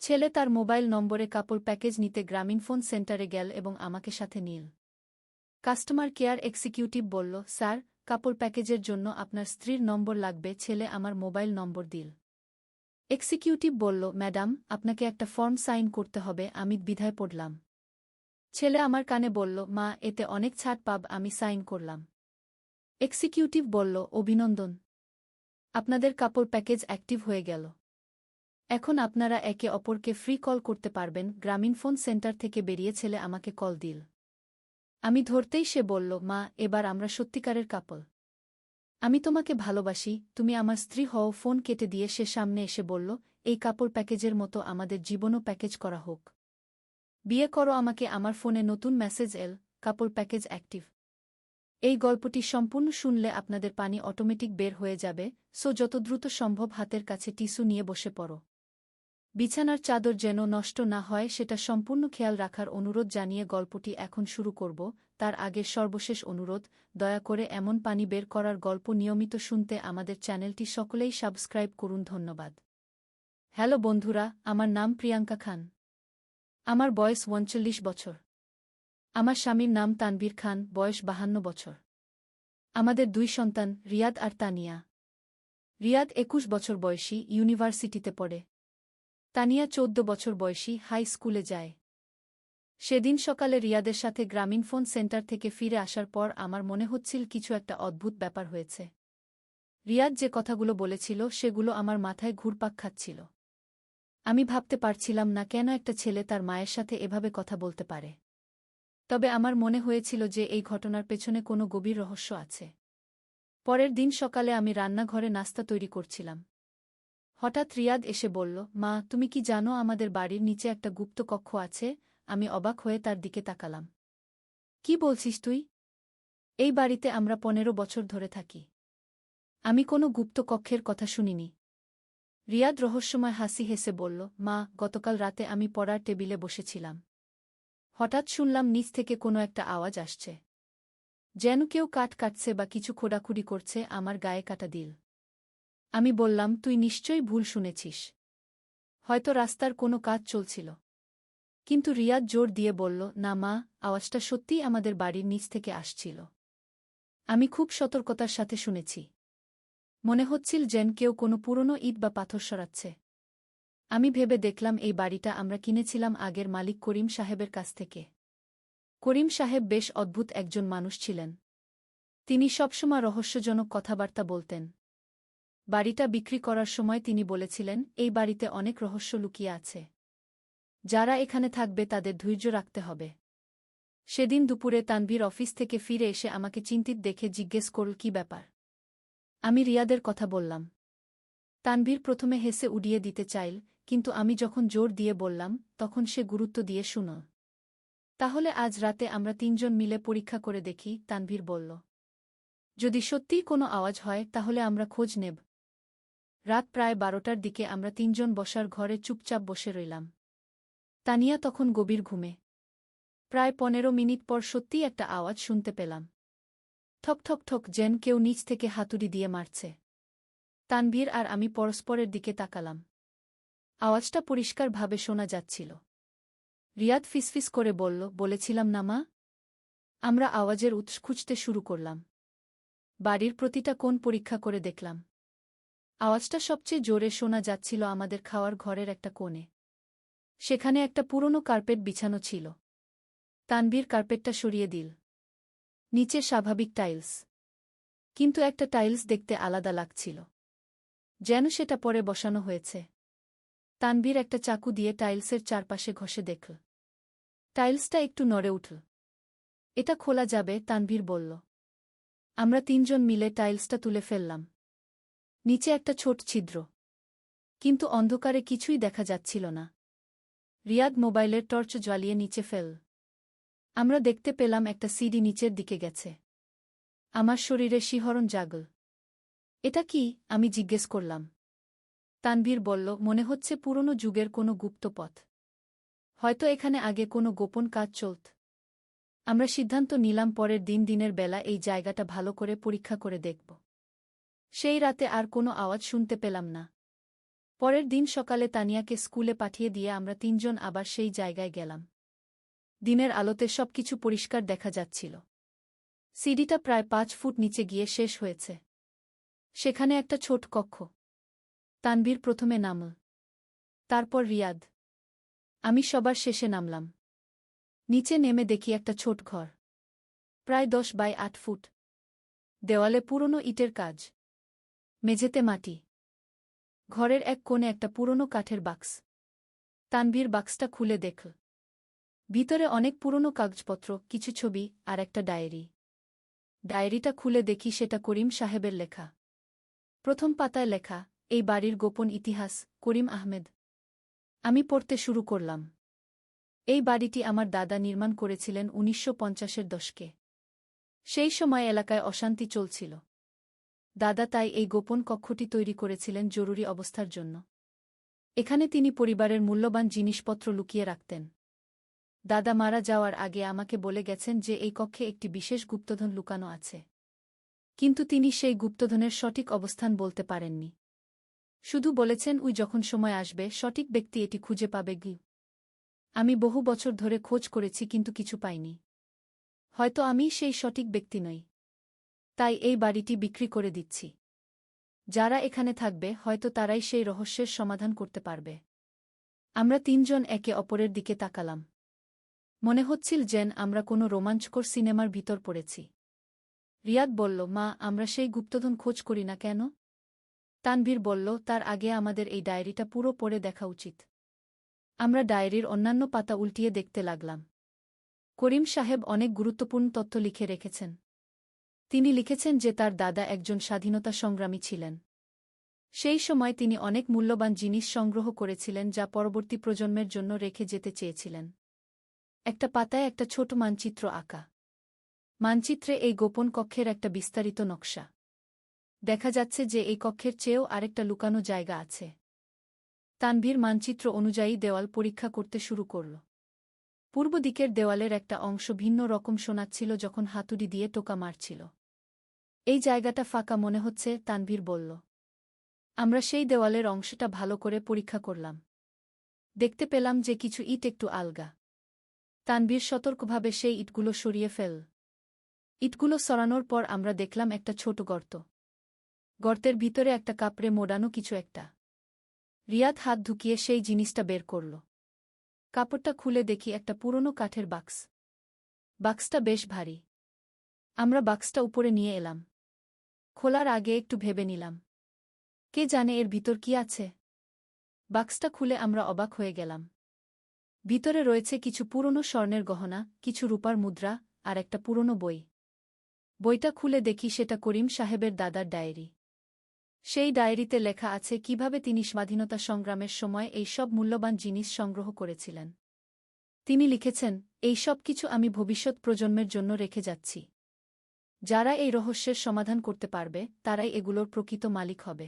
ছেলে তার মোবাইল নম্বরে কাপড় প্যাকেজ নিতে গ্রামীণফোন সেন্টারে গেল এবং আমাকে সাথে নিল। কাস্টমার কেয়ার এক্সিকিউটিভ বলল, স্যার, কাপড় প্যাকেজের জন্য আপনার স্ত্রীর নম্বর লাগবে। ছেলে আমার মোবাইল নম্বর দিল। এক্সিকিউটিভ বলল, ম্যাডাম, আপনাকে একটা ফর্ম সাইন করতে হবে। আমি দ্বিধায় পড়লাম। ছেলে আমার কানে বলল, মা, এতে অনেক ছাড় পাব। আমি সাইন করলাম। এক্সিকিউটিভ বলল, অভিনন্দন, আপনাদের কাপড় প্যাকেজ অ্যাক্টিভ হয়ে গেল। এখন আপনারা একে অপরকে ফ্রি কল করতে পারবেন। গ্রামীণফোন সেন্টার থেকে বেরিয়ে ছেলে আমাকে কল দিল। আমি ধরতেই সে বলল, মা, এবার আমরা সত্যিকারের কাপল। আমি তোমাকে ভালোবাসি, তুমি আমার স্ত্রী হও। ফোন কেটে দিয়ে সে সামনে এসে বলল, এই কাপড় প্যাকেজের মতো আমাদের জীবনও প্যাকেজ করা হোক। বিয়ে করো আমাকে। আমার ফোনে নতুন মেসেজ এল, কাপড় প্যাকেজ অ্যাক্টিভ। এই গল্পটি সম্পূর্ণ শুনলে আপনাদের পানি অটোমেটিক বের হয়ে যাবে, সো যত দ্রুত সম্ভব হাতের কাছে টিস্যু নিয়ে বসে পড়ো। বিছানার চাদর যেন নষ্ট না হয় সেটা সম্পূর্ণ খেয়াল রাখার অনুরোধ জানিয়ে গল্পটি এখন শুরু করব। তার আগে সর্বশেষ অনুরোধ, দয়া করে এমন পানি বের করার গল্প নিয়মিত শুনতে আমাদের চ্যানেলটি সকলেই সাবস্ক্রাইব করুন। ধন্যবাদ। হ্যালো বন্ধুরা, আমার নাম প্রিয়াঙ্কা খান। আমার বয়স ৩৯ বছর। আমার স্বামীর নাম তানভীর খান, বয়স ৫২ বছর। আমাদের ২ সন্তান, রিয়াদ আর তানিয়া। রিয়াদ ২১ বছর বয়সী, ইউনিভার্সিটিতে পড়ে। তানিয়া ১৪ বছর বয়সী, হাই স্কুলে যায়। সেদিন সকালে রিয়াদের সাথে গ্রামীণফোন সেন্টার থেকে ফিরে আসার পর আমার মনে হচ্ছিল কিছু একটা অদ্ভুত ব্যাপার হয়েছে। রিয়াদ যে কথাগুলো বলেছিল সেগুলো আমার মাথায় ঘুরপাক খাচ্ছিল। আমি ভাবতে পারছিলাম না কেন একটা ছেলে তার মায়ের সাথে এভাবে কথা বলতে পারে। তবে আমার মনে হয়েছিল যে এই ঘটনার পেছনে কোনো গভীর রহস্য আছে। পরের দিন সকালে আমি রান্নাঘরে নাস্তা তৈরি করছিলাম। হঠাৎ রিয়াদ এসে বলল, মা, তুমি কি জানো আমাদের বাড়ির নিচে একটা গুপ্ত কক্ষ আছে? আমি অবাক হয়ে তার দিকে তাকালাম। কি বলছিস তুই? এই বাড়িতে আমরা ১৫ বছর ধরে থাকি। আমি কোনো গুপ্ত কক্ষের কথা শুনিনি। রিয়াদ রহস্যময় হাসি হেসে বলল, মা, গতকাল রাতে আমি পড়ার টেবিলে বসেছিলাম। হঠাৎ শুনলাম নিচ থেকে কোনো একটা আওয়াজ আসছে, যেন কেউ কাঠ কাটছে বা কিছু খোঁড়াখুড়ি করছে। আমার গায়ে কাটা দিল। আমি বললাম, তুই নিশ্চয়ই ভুল শুনেছিস। হয়তো রাস্তার কোনো কাজ চলছিল। কিন্তু রিয়াদ জোর দিয়ে বলল, না মা, আওয়াজটা সত্যিই আমাদের বাড়ির নিচ থেকে আসছিল। আমি খুব সতর্কতার সাথে শুনেছি। মনে হচ্ছিল যেন কেউ কোনো পুরনো ইট বা পাথর সরাচ্ছে। আমি ভেবে দেখলাম এই বাড়িটা আমরা কিনেছিলাম আগের মালিক করিম সাহেবের কাছ থেকে। করিম সাহেব বেশ অদ্ভুত একজন মানুষ ছিলেন। তিনি সবসময় রহস্যজনক কথাবার্তা বলতেন। বাড়িটা বিক্রি করার সময় তিনি বলেছিলেন, এই বাড়িতে অনেক রহস্য লুকিয়ে আছে। যারা এখানে থাকবে তাদের ধৈর্য রাখতে হবে। সেদিন দুপুরে তানভীর অফিস থেকে ফিরে এসে আমাকে চিন্তিত দেখে জিজ্ঞেস করল, কি ব্যাপার? আমি রিয়াদের কথা বললাম। তানভীর প্রথমে হেসে উড়িয়ে দিতে চাইল, কিন্তু আমি যখন জোর দিয়ে বললাম, তখন সে গুরুত্ব দিয়ে শুনল। তাহলে আজ রাতে আমরা ৩ জন মিলে পরীক্ষা করে দেখি, তানভীর বলল। যদি সত্যিই কোনো আওয়াজ হয় তাহলে আমরা খোঁজ নেব। রাত প্রায় ১২টার দিকে আমরা ৩ জন বসার ঘরে চুপচাপ বসে রইলাম। তানিয়া তখন গভীর ঘুমে। প্রায় ১৫ মিনিট পর সত্যিই একটা আওয়াজ শুনতে পেলাম। ঠক ঠক ঠক, যেন কেউ নিচ থেকে হাতুড়ি দিয়ে মারছে। তানভীর আর আমি পরস্পরের দিকে তাকালাম। আওয়াজটা পরিষ্কারভাবে শোনা যাচ্ছিল। রিয়াদ ফিসফিস করে বলল, বলেছিলাম না মা? আমরা আওয়াজের উৎস খুঁজতে শুরু করলাম। বাড়ির প্রতিটা কোণ পরীক্ষা করে দেখলাম। আওয়াজটা সবচেয়ে জোরে শোনা যাচ্ছিল আমাদের খাওয়ার ঘরের একটা কোণে। সেখানে একটা পুরনো কার্পেট বিছানো ছিল। তানভীর কার্পেটটা সরিয়ে দিল। নিচে স্বাভাবিক টাইলস, কিন্তু একটা টাইলস দেখতে আলাদা লাগছিল, যেন সেটা পরে বসানো হয়েছে। তানভীর একটা চাকু দিয়ে টাইলসের চারপাশে ঘষে দেখল। টাইলসটা একটু নড়ে উঠল। এটা খোলা যাবে, তানভীর বলল। আমরা ৩ জন মিলে টাইলসটা তুলে ফেললাম। নিচে একটা ছোট ছিদ্র, কিন্তু অন্ধকারে কিছুই দেখা যাচ্ছিল না। রিয়াদ মোবাইলের টর্চ জ্বালিয়ে নিচে ফেল। আমরা দেখতে পেলাম একটা সিডি নিচের দিকে গেছে। আমার শরীরে শিহরণ জাগল। এটা কি? আমি জিজ্ঞেস করলাম। তানভীর বলল, মনে হচ্ছে পুরনো যুগের কোনো গুপ্ত পথ। হয়তো এখানে আগে কোনো গোপন কাজ চলত। আমরা সিদ্ধান্ত নিলাম পরের দিনের বেলা এই জায়গাটা ভালো করে পরীক্ষা করে দেখব। সেই রাতে আর কোনো আওয়াজ শুনতে পেলাম না। পরের দিন সকালে তানিয়াকে স্কুলে পাঠিয়ে দিয়ে আমরা তিনজন আবার সেই জায়গায় গেলাম। দিনের আলোতে সবকিছু পরিষ্কার দেখা যাচ্ছিল। সিঁড়িটা প্রায় 5 ফুট নিচে গিয়ে শেষ হয়েছে। সেখানে একটা ছোট কক্ষ। তানভীর প্রথমে নামল। তারপর রিয়াদ। আমি সবার শেষে নামলাম। নিচে নেমে দেখি একটা ছোট ঘর। প্রায় 10 বাই 8 ফুট। দেওয়ালে পুরনো ইটের কাজ। মেঝেতে মাটি। ঘরের এক কোণে একটা পুরনো কাঠের বাক্স। তানভীর বাক্সটা খুলে দেখল। ভিতরে অনেক পুরনো কাগজপত্র, কিছু ছবি আর একটা ডায়েরি। ডায়েরিটা খুলে দেখি সেটা করিম সাহেবের লেখা। প্রথম পাতায় লেখা, এই বাড়ির গোপন ইতিহাস, করিম আহমেদ। আমি পড়তে শুরু করলাম। এই বাড়িটি আমার দাদা নির্মাণ করেছিলেন 1950-এর দশকে। সেই সময় এলাকায় অশান্তি চলছিল। দাদা তাই এই গোপন কক্ষটি তৈরি করেছিলেন জরুরি অবস্থার জন্য। এখানে তিনি পরিবারের মূল্যবান জিনিসপত্র লুকিয়ে রাখতেন। দাদা মারা যাওয়ার আগে আমাকে বলে গেছেন যে এই কক্ষে একটি বিশেষ গুপ্তধন লুকানো আছে। কিন্তু তিনি সেই গুপ্তধনের সঠিক অবস্থান বলতে পারেননি। শুধু বলেছেন যখন সময় আসবে সঠিক ব্যক্তি এটি খুঁজে পাবে। আমি বহু বছর ধরে খোঁজ করেছি কিন্তু কিছু পাইনি। হয়তো আমি সেই সঠিক ব্যক্তি নই। তাই এই বাড়িটি বিক্রি করে দিচ্ছি। যারা এখানে থাকবে হয়তো তারাই সেই রহস্যের সমাধান করতে পারবে। আমরা তিনজন একে অপরের দিকে তাকালাম। মনে হচ্ছিল যেন আমরা কোনো রোমাঞ্চকর সিনেমার ভিতর পড়েছি। রিয়াদ বলল, মা, আমরা সেই গুপ্তধন খোঁজ করি না কেন? তানভীর বলল, তার আগে আমাদের এই ডায়েরিটা পুরো পড়ে দেখা উচিত। আমরা ডায়েরির অন্যান্য পাতা উল্টিয়ে দেখতে লাগলাম। করিম সাহেব অনেক গুরুত্বপূর্ণ তথ্য লিখে রেখেছেন। তিনি লিখেছেন যে তার দাদা একজন স্বাধীনতা সংগ্রামী ছিলেন। সেই সময় তিনি অনেক মূল্যবান জিনিস সংগ্রহ করেছিলেন যা পরবর্তী প্রজন্মের জন্য রেখে যেতে চেয়েছিলেন। একটা পাতায় একটা ছোট মানচিত্র আঁকা। মানচিত্রে এই গোপন কক্ষের একটা বিস্তারিত নকশা। দেখা যাচ্ছে যে এই কক্ষের চেয়েও আরেকটা লুকানো জায়গা আছে। তানভীর মানচিত্র অনুযায়ী দেওয়াল পরীক্ষা করতে শুরু করল। পূর্ব দিকের দেওয়ালের একটা অংশ ভিন্ন রকম শোনাচ্ছিল যখন হাতুড়ি দিয়ে টোকা মারছিল। এই জায়গাটা ফাঁকা মনে হচ্ছে, তানভীর বলল। আমরা সেই দেওয়ালের অংশটা ভালো করে পরীক্ষা করলাম। দেখতে পেলাম যে কিছু ইট একটু আলগা। তানভীর সতর্কভাবে সেই ইটগুলো সরিয়ে ফেল। ইটগুলো সরানোর পর আমরা দেখলাম একটা ছোট গর্ত। গর্তের ভিতরে একটা কাপড়ে মোড়ানো কিছু একটা। রিয়াদ হাত ঢুকিয়ে সেই জিনিসটা বের করল। কাপড়টা খুলে দেখি একটা পুরনো কাঠের বাক্স। বাক্সটা বেশ ভারী। আমরা বাক্সটা উপরে নিয়ে এলাম। খোলার আগে একটু ভেবে নিলাম, কে জানে এর ভিতর কি আছে। বাক্সটা খুলে আমরা অবাক হয়ে গেলাম। ভিতরে রয়েছে কিছু পুরনো স্বর্ণের গহনা, কিছু রূপার মুদ্রা আর একটা পুরনো বই। বইটা খুলে দেখি সেটা করিম সাহেবের দাদার ডায়েরি। সেই ডায়েরিতে লেখা আছে কিভাবে তিনি স্বাধীনতা সংগ্রামের সময় এই সব মূল্যবান জিনিস সংগ্রহ করেছিলেন। তিনি লিখেছেন, এই সব কিছু আমি ভবিষ্যৎ প্রজন্মের জন্য রেখে যাচ্ছি। যারা এই রহস্যের সমাধান করতে পারবে তারাই এগুলোর প্রকৃত মালিক হবে।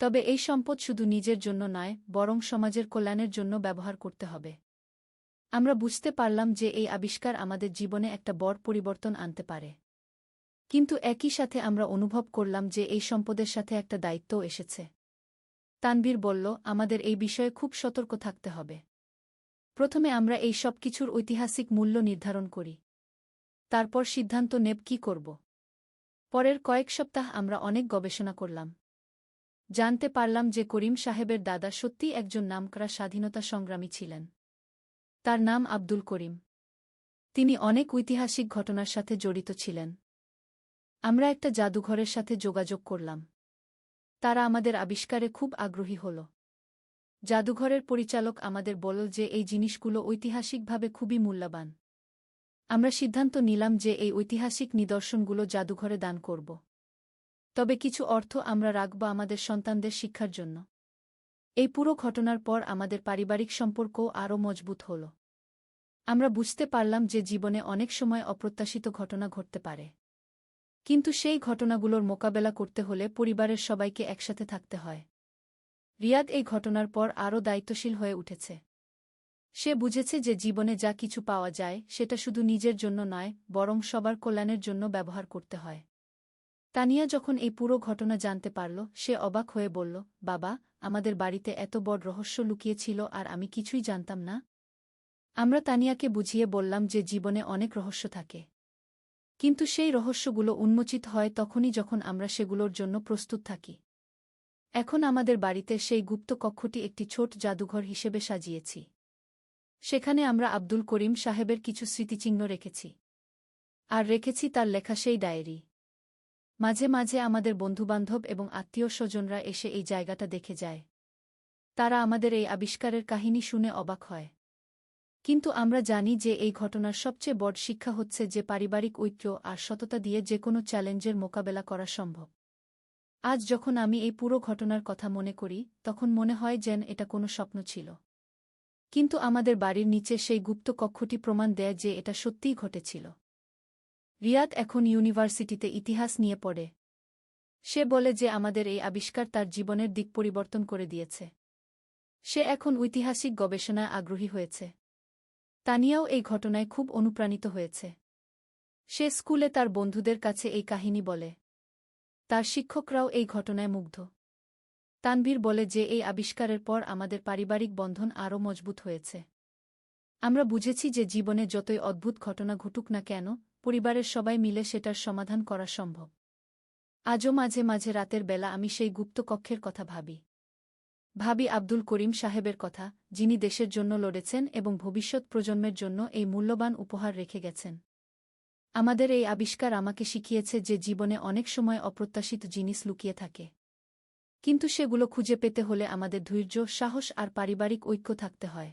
তবে এই সম্পদ শুধু নিজের জন্য নয়, বরং সমাজের কল্যাণের জন্য ব্যবহার করতে হবে। আমরা বুঝতে পারলাম যে এই আবিষ্কার আমাদের জীবনে একটা বড় পরিবর্তন আনতে পারে। কিন্তু একই সাথে আমরা অনুভব করলাম যে এই সম্পদের সাথে একটা দায়িত্বও এসেছে। তানভীর বলল, আমাদের এই বিষয়ে খুব সতর্ক থাকতে হবে। প্রথমে আমরা এই সব কিছুর ঐতিহাসিক মূল্য নির্ধারণ করি। তারপর সিদ্ধান্ত নেব কী করব। পরের কয়েক সপ্তাহ আমরা অনেক গবেষণা করলাম। জানতে পারলাম যে করিম সাহেবের দাদা সত্যিই একজন নামকরা স্বাধীনতা সংগ্রামী ছিলেন। তার নাম আব্দুল করিম। তিনি অনেক ঐতিহাসিক ঘটনার সাথে জড়িত ছিলেন। আমরা একটা জাদুঘরের সাথে যোগাযোগ করলাম। তারা আমাদের আবিষ্কারে খুব আগ্রহী হল। জাদুঘরের পরিচালক আমাদের বলল যে এই জিনিসগুলো ঐতিহাসিকভাবে খুবই মূল্যবান। আমরা সিদ্ধান্ত নিলাম যে এই ঐতিহাসিক নিদর্শনগুলো জাদুঘরে দান করব। তবে কিছু অর্থ আমরা রাখব আমাদের সন্তানদের শিক্ষার জন্য। এই পুরো ঘটনার পর আমাদের পারিবারিক সম্পর্কও আরও মজবুত হল। আমরা বুঝতে পারলাম যে জীবনে অনেক সময় অপ্রত্যাশিত ঘটনা ঘটতে পারে। কিন্তু সেই ঘটনাগুলোর মোকাবেলা করতে হলে পরিবারের সবাইকে একসাথে থাকতে হয়। রিয়াদ এই ঘটনার পর আরও দায়িত্বশীল হয়ে উঠেছে। সে বুঝেছে যে জীবনে যা কিছু পাওয়া যায় সেটা শুধু নিজের জন্য নয়, বরং সবার কল্যাণের জন্য ব্যবহার করতে হয়। তানিয়া যখন এই পুরো ঘটনা জানতে পারল, সে অবাক হয়ে বলল, বাবা, আমাদের বাড়িতে এত বড় রহস্য লুকিয়ে ছিল আর আমি কিছুই জানতাম না। আমরা তানিয়াকে বুঝিয়ে বললাম যে জীবনে অনেক রহস্য থাকে, কিন্তু সেই রহস্যগুলো উন্মোচিত হয় তখনই যখন আমরা সেগুলোর জন্য প্রস্তুত থাকি। এখন আমাদের বাড়িতে সেই গুপ্ত কক্ষটি একটি ছোট জাদুঘর হিসেবে সাজিয়েছি। সেখানে আমরা আব্দুল করিম সাহেবের কিছু স্মৃতিচিহ্ন রেখেছি, আর রেখেছি তার লেখা সেই ডায়েরি। মাঝে মাঝে আমাদের বন্ধুবান্ধব এবং আত্মীয়-স্বজনরা এসে এই জায়গাটা দেখে যায়। তারা আমাদের এই আবিষ্কারের কাহিনী শুনে অবাক হয়। কিন্তু আমরা জানি যে এই ঘটনার সবচেয়ে বড় শিক্ষা হচ্ছে যে পারিবারিক ঐক্য আর সততা দিয়ে যেকোনো চ্যালেঞ্জের মোকাবেলা করা সম্ভব। আজ যখন আমি এই পুরো ঘটনার কথা মনে করি, তখন মনে হয় যেন এটা কোনো স্বপ্ন ছিল। কিন্তু আমাদের বাড়ির নিচে সেই গুপ্ত কক্ষটি প্রমাণ দেয় যে এটা সত্যিই ঘটেছিল। রিয়াদ এখন ইউনিভার্সিটিতে ইতিহাস নিয়ে পড়ে। সে বলে যে আমাদের এই আবিষ্কার তার জীবনের দিক পরিবর্তন করে দিয়েছে। সে এখন ঐতিহাসিক গবেষণায় আগ্রহী হয়েছে। তানিয়াও এই ঘটনায় খুব অনুপ্রাণিত হয়েছে। সে স্কুলে তার বন্ধুদের কাছে এই কাহিনী বলে। তার শিক্ষকরাও এই ঘটনায় মুগ্ধ। তানভীর বলে যে এই আবিষ্কারের পর আমাদের পারিবারিক বন্ধন আরও মজবুত হয়েছে। আমরা বুঝেছি যে জীবনে যতই অদ্ভুত ঘটনা ঘটুক না কেন, পরিবারের সবাই মিলে সেটার সমাধান করা সম্ভব। আজও মাঝে মাঝে রাতের বেলা আমি সেই গুপ্ত কক্ষের কথা ভাবি আব্দুল করিম সাহেবের কথা, যিনি দেশের জন্য লড়েছেন এবং ভবিষ্যৎ প্রজন্মের জন্য এই মূল্যবান উপহার রেখে গেছেন। আমাদের এই আবিষ্কার আমাকে শিখিয়েছে যে জীবনে অনেক সময় অপ্রত্যাশিত জিনিস লুকিয়ে থাকে, কিন্তু সেগুলো খুঁজে পেতে হলে আমাদের ধৈর্য, সাহস আর পারিবারিক ঐক্য থাকতে হয়।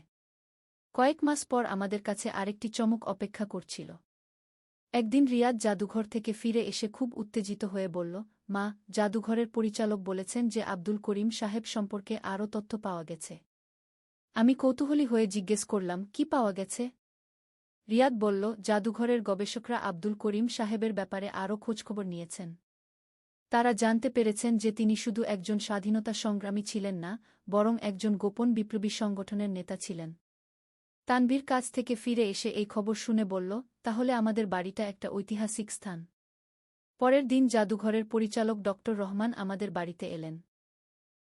কয়েক মাস পর আমাদের কাছে আরেকটি চমক অপেক্ষা করছিল। একদিন রিয়াদ জাদুঘর থেকে ফিরে এসে খুব উত্তেজিত হয়ে বলল, মা, জাদুঘরের পরিচালক বলেছেন যে আব্দুল করিম সাহেব সম্পর্কে আরও তথ্য পাওয়া গেছে। আমি কৌতূহলী হয়ে জিজ্ঞেস করলাম, কি পাওয়া গেছে? রিয়াদ বলল, জাদুঘরের গবেষকরা আব্দুল করিম সাহেবের ব্যাপারে আরও খোঁজখবর নিয়েছেন। তারা জানতে পেরেছেন যে তিনি শুধু একজন স্বাধীনতা সংগ্রামী ছিলেন না, বরং একজন গোপন বিপ্লবী সংগঠনের নেতা ছিলেন। তানভীর কাছ থেকে ফিরে এসে এই খবর শুনে বলল, তাহলে আমাদের বাড়িটা একটা ঐতিহাসিক স্থান। পরের দিন জাদুঘরের পরিচালক ডক্টর রহমান আমাদের বাড়িতে এলেন।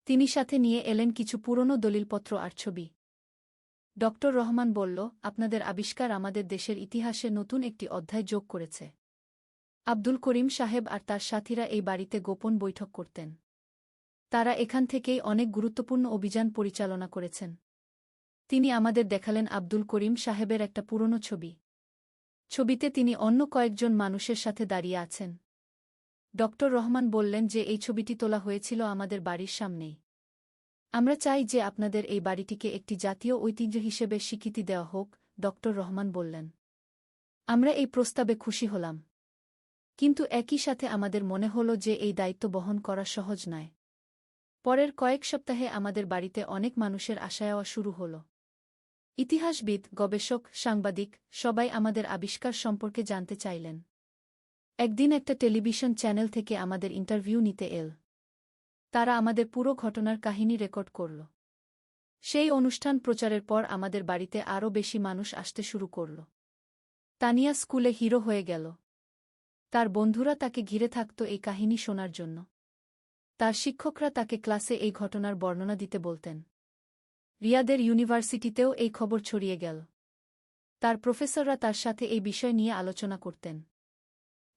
তিনি সাথে নিয়ে এলেন কিছু পুরনো দলিলপত্র আর ছবি। ডক্টর রহমান বলল, আপনাদের আবিষ্কার আমাদের দেশের ইতিহাসে নতুন একটি অধ্যায় যোগ করেছে। আব্দুল করিম সাহেব আর তার সাথীরা এই বাড়িতে গোপন বৈঠক করতেন। তারা এখান থেকেই অনেক গুরুত্বপূর্ণ অভিযান পরিচালনা করেছেন। তিনি আমাদের দেখালেন আব্দুল করিম সাহেবের একটা পুরনো ছবি। ছবিতে তিনি অন্য কয়েকজন মানুষের সাথে দাঁড়িয়ে আছেন। ডক্টর রহমান বললেন যে এই ছবিটি তোলা হয়েছিল আমাদের বাড়ির সামনেই। আমরা চাই যে আপনাদের এই বাড়িটিকে একটি জাতীয় ঐতিহ্য হিসেবে স্বীকৃতি দেওয়া হোক, ডক্টর রহমান বললেন। আমরা এই প্রস্তাবে খুশি হলাম। কিন্তু একই সাথে আমাদের মনে হল যে এই দায়িত্ব বহন করা সহজ নয়। পরের কয়েক সপ্তাহে আমাদের বাড়িতে অনেক মানুষের আশায়াওয়া শুরু হল। ইতিহাসবিদ, গবেষক, সাংবাদিক, সবাই আমাদের আবিষ্কার সম্পর্কে জানতে চাইলেন। একদিন একটা টেলিভিশন চ্যানেল থেকে আমাদের ইন্টারভিউ নিতে এল। তারা আমাদের পুরো ঘটনার কাহিনী রেকর্ড করল। সেই অনুষ্ঠান প্রচারের পর আমাদের বাড়িতে আরও বেশি মানুষ আসতে শুরু করল। তানিয়া স্কুলে হিরো হয়ে গেল। তার বন্ধুরা তাকে ঘিরে থাকত এই কাহিনী শোনার জন্য। তার শিক্ষকরা তাকে ক্লাসে এই ঘটনার বর্ণনা দিতে বলতেন। রিয়াদের ইউনিভার্সিটিতেও এই খবর ছড়িয়ে গেল। তার প্রফেসররা তার সাথে এই বিষয় নিয়ে আলোচনা করতেন।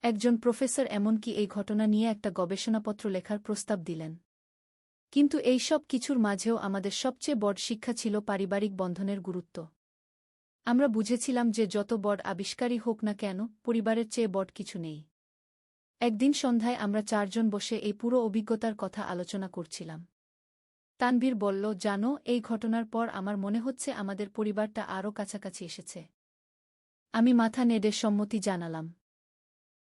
একজন প্রফেসর এমনকি এই ঘটনা নিয়ে একটা গবেষণাপত্র লেখার প্রস্তাব দিলেন। কিন্তু এই সব কিছুর মাঝেও আমাদের সবচেয়ে বড় শিক্ষা ছিল পারিবারিক বন্ধনের গুরুত্ব। আমরা বুঝেছিলাম যে যত বড় আবিষ্কারই হোক না কেন, পরিবারের চেয়ে বড় কিছু নেই। একদিন সন্ধ্যায় আমরা চারজন বসে এই পুরো অভিজ্ঞতার কথা আলোচনা করছিলাম। তানভীর বলল, জানো, এই ঘটনার পর আমার মনে হচ্ছে আমাদের পরিবারটা আরও কাছাকাছি এসেছে। আমি মাথা নেড়ে সম্মতি জানালাম।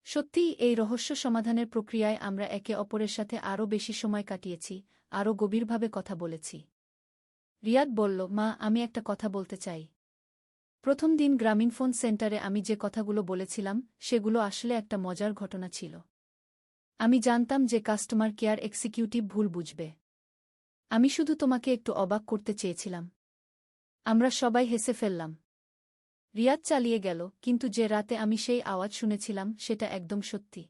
সত্যিই এই রহস্য সমাধানের প্রক্রিয়ায় আমরা একে অপরের সাথে আরও বেশি সময় কাটিয়েছি, আরও গভীরভাবে কথা বলেছি। রিয়াদ বলল, মা, আমি একটা কথা বলতে চাই। প্রথম দিন গ্রামীণফোন সেন্টারে আমি যে কথাগুলো বলেছিলাম, সেগুলো আসলে একটা মজার ঘটনা ছিল। আমি জানতাম যে কাস্টমার কেয়ার এক্সিকিউটিভ ভুল বুঝবে। আমি শুধু তোমাকে একটু অবাক করতে চেয়েছিলাম। আমরা সবাই হেসে ফেললাম। রিয়াদ চালিয়ে গেল, কিন্তু যে রাতে আমি সেই আওয়াজ শুনেছিলাম সেটা একদম সত্যি।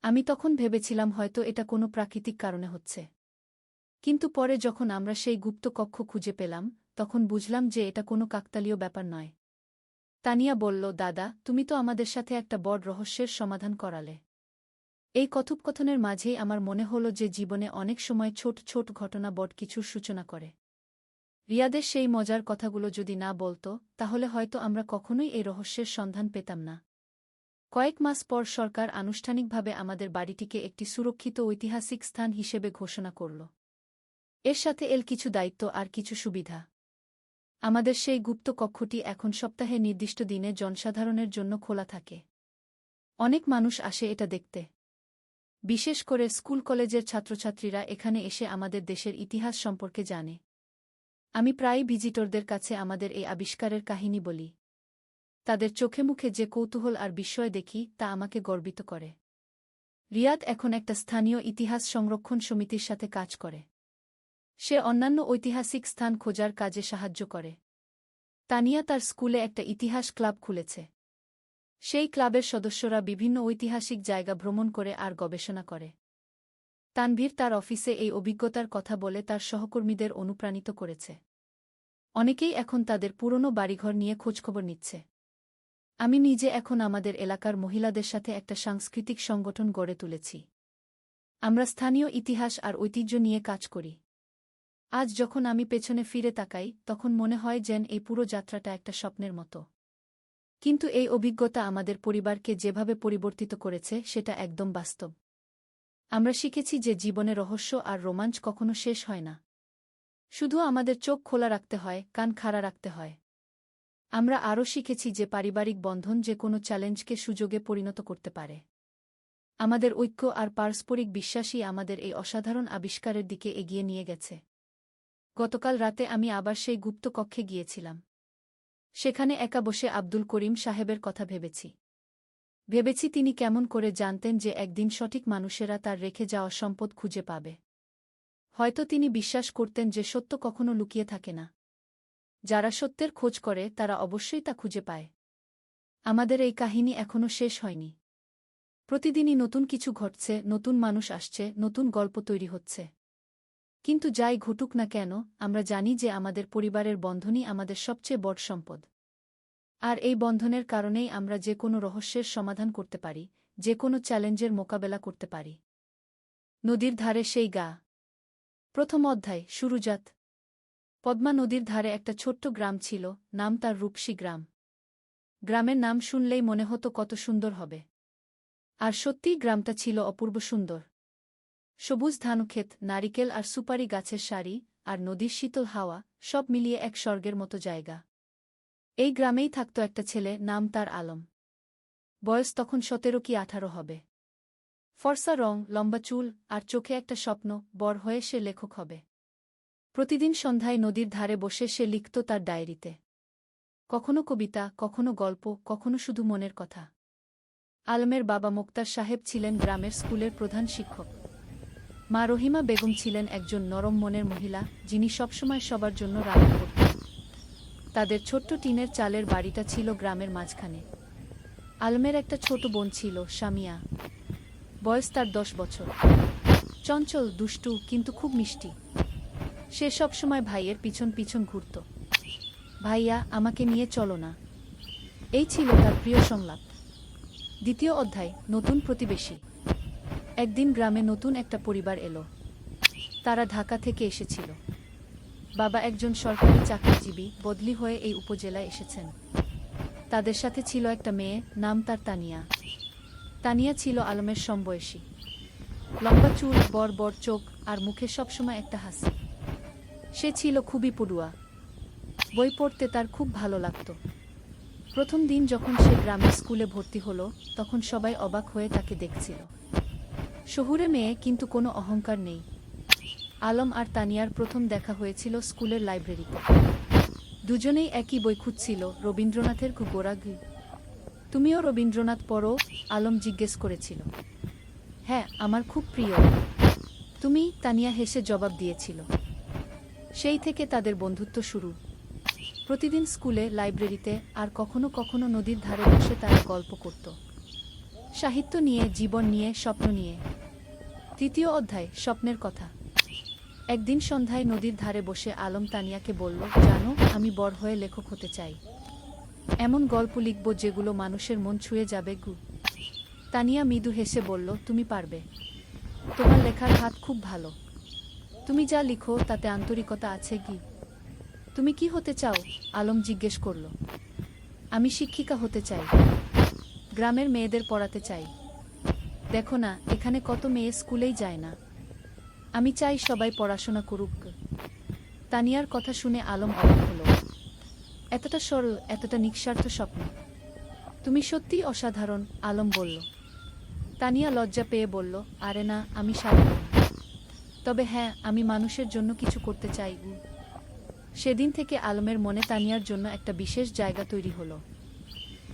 আমি তখন ভেবেছিলাম হয়তো এটা কোনো প্রাকৃতিক কারণে হচ্ছে। কিন্তু পরে যখন আমরা সেই গুপ্ত কক্ষ খুঁজে পেলাম, তখন বুঝলাম যে এটা কোনো কাকতালীয় ব্যাপার নয়। তানিয়া বলল, দাদা, তুমি তো আমাদের সাথে একটা বড় রহস্যের সমাধান করালে। এই কথোপকথনের মাঝেই আমার মনে হলো যে জীবনে অনেক সময় ছোট ছোট ঘটনা বড় কিছুর সূচনা করে। রিয়াদের সেই মজার কথাগুলো যদি না বলত, তাহলে হয়তো আমরা কখনোই এই রহস্যের সন্ধান পেতাম না। কয়েক মাস পর সরকার আনুষ্ঠানিকভাবে আমাদের বাড়িটিকে একটি সুরক্ষিত ঐতিহাসিক স্থান হিসেবে ঘোষণা করল। এর সাথে এল কিছু দায়িত্ব আর কিছু সুবিধা। আমাদের সেই গুপ্ত কক্ষটি এখন সপ্তাহে নির্দিষ্ট দিনে জনসাধারণের জন্য খোলা থাকে। অনেক মানুষ আসে এটা দেখতে। বিশেষ করে স্কুল কলেজের ছাত্রছাত্রীরা এখানে এসে আমাদের দেশের ইতিহাস সম্পর্কে জানে। আমি প্রায়ই ভিজিটরদের কাছে আমাদের এই আবিষ্কারের কাহিনী বলি। তাদের চোখে মুখে যে কৌতূহল আর বিস্ময় দেখি তা আমাকে গর্বিত করে। রিয়াদ এখন একটা স্থানীয় ইতিহাস সংরক্ষণ সমিতির সাথে কাজ করে। সে অন্যান্য ঐতিহাসিক স্থান খোঁজার কাজে সাহায্য করে। তানিয়া তার স্কুলে একটা ইতিহাস ক্লাব খুলেছে। সেই ক্লাবের সদস্যরা বিভিন্ন ঐতিহাসিক জায়গা ভ্রমণ করে আর গবেষণা করে। তানভীর তার অফিসে এই অভিজ্ঞতার কথা বলে তার সহকর্মীদের অনুপ্রাণিত করেছে। অনেকেই এখন তাদের পুরনো বাড়িঘর নিয়ে খোঁজখবর নিচ্ছে। আমি নিজে এখন আমাদের এলাকার মহিলাদের সাথে একটা সাংস্কৃতিক সংগঠন গড়ে তুলেছি। আমরা স্থানীয় ইতিহাস আর ঐতিহ্য নিয়ে কাজ করি। আজ যখন আমি পেছনে ফিরে তাকাই, তখন মনে হয় যেন এই পুরো যাত্রাটা একটা স্বপ্নের মতো। কিন্তু এই অভিজ্ঞতা আমাদের পরিবারকে যেভাবে পরিবর্তিত করেছে সেটা একদম বাস্তব। আমরা শিখেছি যে জীবনে রহস্য আর রোমাঞ্চ কখনো শেষ হয় না। শুধু আমাদের চোখ খোলা রাখতে হয়, কান খাড়া রাখতে হয়। আমরা আরও শিখেছি যে পারিবারিক বন্ধন যে কোনো চ্যালেঞ্জকে সুযোগে পরিণত করতে পারে। আমাদের ঐক্য আর পারস্পরিক বিশ্বাসই আমাদের এই অসাধারণ আবিষ্কারের দিকে এগিয়ে নিয়ে গেছে। গতকাল রাতে আমি আবার সেই গুপ্ত কক্ষে গিয়েছিলাম। সেখানে একা বসে আব্দুল করিম সাহেবের কথা ভেবেছি তিনি কেমন করে জানতেন যে একদিন সঠিক মানুষেরা তার রেখে যাওয়া সম্পদ খুঁজে পাবে। হয়তো তিনি বিশ্বাস করতেন যে সত্য কখনো লুকিয়ে থাকে না। যারা সত্যের খোঁজ করে তারা অবশ্যই তা খুঁজে পায়। আমাদের এই কাহিনী এখনো শেষ হয়নি। প্রতিদিনই নতুন কিছু ঘটছে, নতুন মানুষ আসছে, নতুন গল্প তৈরি হচ্ছে। কিন্তু যাই ঘটুক না কেন, আমরা জানি যে আমাদের পরিবারের বন্ধনই আমাদের সবচেয়ে বড় সম্পদ। আর এই বন্ধনের কারণেই আমরা যে কোনো রহস্যের সমাধান করতে পারি, যে কোনো চ্যালেঞ্জের মোকাবেলা করতে পারি। নদীর ধারে সেই গা। প্রথম অধ্যায়, শুরুজাত। পদ্মা নদীর ধারে একটা ছোট্ট গ্রাম ছিল, নাম তার রূপসী গ্রাম। গ্রামের নাম শুনলেই মনে হতো কত সুন্দর হবে। আর সত্যিই গ্রামটা ছিল অপূর্ব সুন্দর। সবুজ ধানক্ষেত, নারিকেল আর সুপারি গাছের সারি, আর নদীর শীতল হাওয়া, সব মিলিয়ে এক স্বর্গের মতো জায়গা। এই গ্রামেই থাকত একটা ছেলে, নাম তার আলম। বয়স তখন 17 কি 18 হবে। ফর্সা রং, লম্বা চুল, আর চোখে একটা স্বপ্ন, বড় হয়ে সে লেখক হবে। প্রতিদিন সন্ধ্যায় নদীর ধারে বসে সে লিখত তার ডায়েরিতে। কখনো কবিতা, কখনো গল্প, কখনো শুধু মনের কথা। আলমের বাবা মোক্তার সাহেব ছিলেন গ্রামের স্কুলের প্রধান শিক্ষক। মা রহিমা বেগম ছিলেন একজন নরম মনের মহিলা, যিনি সবসময় সবার জন্য রান্না করতেন। তাদের ছোট্ট টিনের চালের বাড়িটা ছিল গ্রামের মাঝখানে। আলমের একটা ছোট বোন ছিল, সামিয়া। বয়স তার 10 বছর। চঞ্চল, দুষ্টু, কিন্তু খুব মিষ্টি। সে সবসময় ভাইয়ের পিছন পিছন ঘুরত। ভাইয়া, আমাকে নিয়ে চলো না। এই ছিল তার প্রিয় সংলাপ। দ্বিতীয় অধ্যায়, নতুন প্রতিবেশী। একদিন গ্রামে নতুন একটা পরিবার এলো। তারা ঢাকা থেকে এসেছিল। বাবা একজন সরকারি চাকরিজীবী, বদলি হয়ে এই উপজেলায় এসেছেন। তাদের সাথে ছিল একটা মেয়ে, নাম তার তানিয়া। তানিয়া ছিল আলমের সমবয়সী। লম্বা চুল, বড় বড় চোখ, আর মুখে সবসময় একটা হাসি। সে ছিল খুবই পড়ুয়া। বই পড়তে তার খুব ভালো লাগত। প্রথম দিন যখন সে গ্রামের স্কুলে ভর্তি হলো, তখন সবাই অবাক হয়ে তাকে দেখছিল। শহুরে মেয়ে, কিন্তু কোনো অহংকার নেই। আলম আর তানিয়ার প্রথম দেখা হয়েছিল স্কুলের লাইব্রেরিতে। দুজনেই একই বই খুঁজছিল, রবীন্দ্রনাথের গোড়াগুই। তুমিও রবীন্দ্রনাথ পড়ো? আলম জিজ্ঞেস করেছিল। হ্যাঁ, আমার খুব প্রিয়। তুমি? তানিয়া হেসে জবাব দিয়েছিল। সেই থেকে তাদের বন্ধুত্ব শুরু। প্রতিদিন স্কুলে, লাইব্রেরিতে, আর কখনো কখনো নদীর ধারে বসে তারা গল্প করত। সাহিত্য নিয়ে, জীবন নিয়ে, স্বপ্ন নিয়ে। তৃতীয় অধ্যায়, স্বপ্নের কথা। একদিন সন্ধ্যায় নদীর ধারে বসে আলম তানিয়াকে বলল, জানো, আমি বড় হয়ে লেখক হতে চাই। এমন গল্প লিখব যেগুলো মানুষের মন ছুঁয়ে যাবে গু। তানিয়া মৃদু হেসে বলল, তুমি পারবে। তোমার লেখার হাত খুব ভালো। তুমি যা লিখো তাতে আন্তরিকতা আছে কি। তুমি কি হতে চাও? আলম জিজ্ঞেস করল। আমি শিক্ষিকা হতে চাই। গ্রামের মেয়েদের পড়াতে চাই। দেখো না, এখানে কত মেয়ে স্কুলেই যায় না। আমি চাই সবাই পড়াশোনা করুক। তানিয়ার কথা শুনে আলম অবাক হল। এতটা সরল, এতটা নিঃস্বার্থ স্বপ্ন। তুমি সত্যিই অসাধারণ, আলম বলল। তানিয়া লজ্জা পেয়ে বলল, আরে না, আমি সাধারণ। তবে হ্যাঁ, আমি মানুষের জন্য কিছু করতে চাই। সেদিন থেকে আলমের মনে তানিয়ার জন্য একটা বিশেষ জায়গা তৈরি হলো।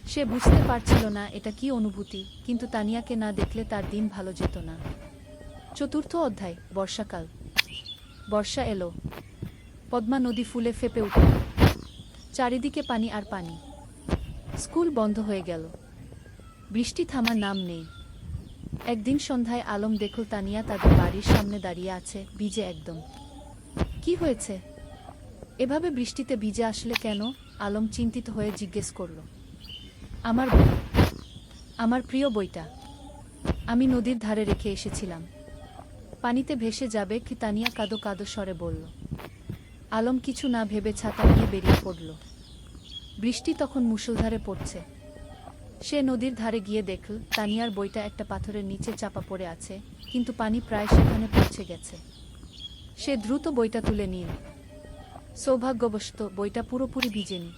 সে বুঝতে পারছিল না এটা কি অনুভূতি, কিন্তু তানিয়াকে না দেখলে তার দিন ভালো যেত না। চতুর্থ অধ্যায়, বর্ষাকাল। বর্ষা এলো। পদ্মা নদী ফুলে ফেঁপে উঠল। চারিদিকে পানি আর পানি। স্কুল বন্ধ হয়ে গেল। বৃষ্টি থামার নাম নেই। একদিন সন্ধ্যায় আলম দেখল তানিয়া তাদের বাড়ির সামনে দাঁড়িয়ে আছে, ভিজে একদম। কি হয়েছে? এভাবে বৃষ্টিতে ভিজে আসলে কেন? আলম চিন্তিত হয়ে জিজ্ঞেস করল। আমার বই। আমার প্রিয় বইটা। আমি নদীর ধারে রেখে এসেছিলাম। পানিতে ভেসে যাবে কি? তানিয়া কাঁদো কাঁদো স্বরে বলল। আলম কিছু না ভেবে ছাতা নিয়ে বেরিয়ে পড়ল। বৃষ্টি তখন মুষলধারে পড়ছে। সে নদীর ধারে গিয়ে দেখল তানিয়ার বইটা একটা পাথরের নিচে চাপা পড়ে আছে, কিন্তু পানি প্রায় সেখানে পৌঁছে গেছে। সে দ্রুত বইটা তুলে নিল। সৌভাগ্যবশত বইটা পুরোপুরি ভিজেনি।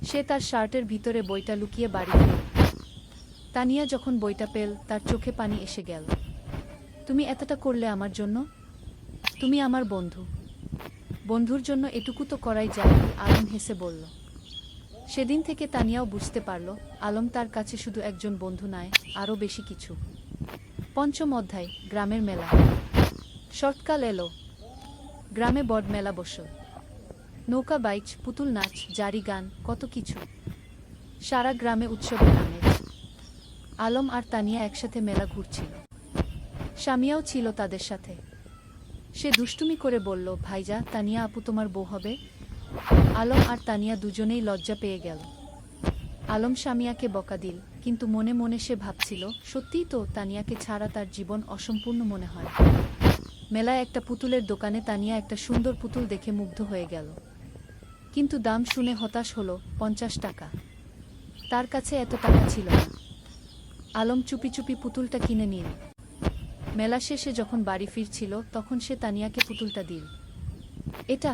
সে তার শার্টের ভিতরে বইটা লুকিয়ে বাড়ি ফেলল। তানিয়া যখন বইটা পেল, তার চোখে পানি এসে গেল। তুমি এতটা করলে আমার জন্য? তুমি আমার বন্ধু। বন্ধুর জন্য এটুকু তো করাই যায়, আলম হেসে বলল। সেদিন থেকে তানিয়াও বুঝতে পারল, আলম তার কাছে শুধু একজন বন্ধু নয়, আরও বেশি কিছু। পঞ্চম অধ্যায়, গ্রামের মেলা। শরৎকাল এলো। গ্রামে বড় মেলা বসল। নৌকা বাইচ, পুতুল নাচ, জারি গান, কত কিছু। সারা গ্রামে উৎসবের আমেজ। আলম আর তানিয়া একসাথে মেলা ঘুরছিল। স্বামীও ছিল তাদের সাথে। সে দুষ্টুমি করে বলল, ভাইজা, তানিয়া আপু তোমার বউ হবে? আলম আর তানিয়া দুজনেই লজ্জা পেয়ে গেল। আলম স্বামীয়াকে বকা দিল, কিন্তু মনে মনে সে ভাবছিল, সত্যিই তো, তানিয়াকে ছাড়া তার জীবন অসম্পূর্ণ মনে হয়। মেলায় একটা পুতুলের দোকানে তানিয়া একটা সুন্দর পুতুল দেখে মুগ্ধ হয়ে গেল। কিন্তু দাম শুনে হতাশ হলো, 50 টাকা। তার কাছে এত টাকা ছিল না। আলম চুপি চুপি পুতুলটা কিনে নিল। মেলা শেষে যখন বাড়ি ফিরছিল, তখন সে তানিয়াকে পুতুলটা দিল। এটা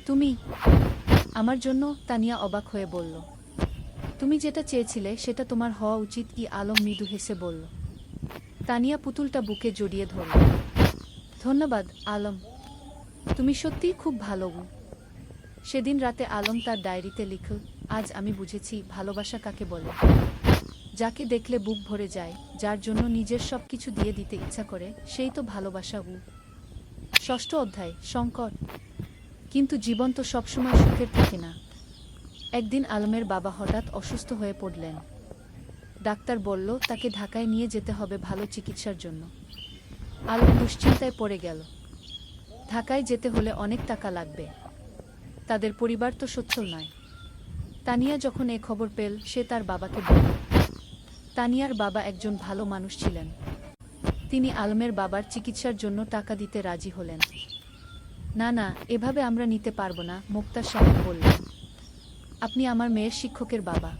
তুমি আমার জন্য? তানিয়া অবাক হয়ে বলল। তুমি যেটা চেয়েছিলে সেটা তোমার হওয়া উচিত কি? আলম মৃদু হেসে বলল। তানিয়া পুতুলটা বুকে জড়িয়ে ধরল। ধন্যবাদ, আলম। তুমি সত্যিই খুব ভালো। সেদিন রাতে আলম তার ডায়েরিতে লিখল, আজ আমি বুঝেছি ভালোবাসা কাকে বলে। যাকে দেখলে বুক ভরে যায়, যার জন্য নিজের সবকিছু দিয়ে দিতে ইচ্ছা করে, সেই তো ভালোবাসা। ষষ্ঠ অধ্যায়, সংকট। কিন্তু জীবন তো সবসময় সুখের থাকে না। একদিন আলমের বাবা হঠাৎ অসুস্থ হয়ে পড়লেন। ডাক্তার বলল তাকে ঢাকায় নিয়ে যেতে হবে ভালো চিকিৎসার জন্য। আলম দুশ্চিন্তায় পড়ে গেল। ঢাকায় যেতে হলে অনেক টাকা লাগবে। তাদের পরিবার তো সচ্ছল নয়। তানিয়া যখন এ খবর পেল, সে তার বাবাকে বলল। তানিয়ার বাবা একজন ভালো মানুষ ছিলেন। তিনি আলমের বাবার চিকিৎসার জন্য টাকা দিতে রাজি হলেন। না না, এভাবে আমরা নিতে পারব না, মোক্তার সাহেব বললেন। আপনি আমার মেয়ের শিক্ষকের বাবা।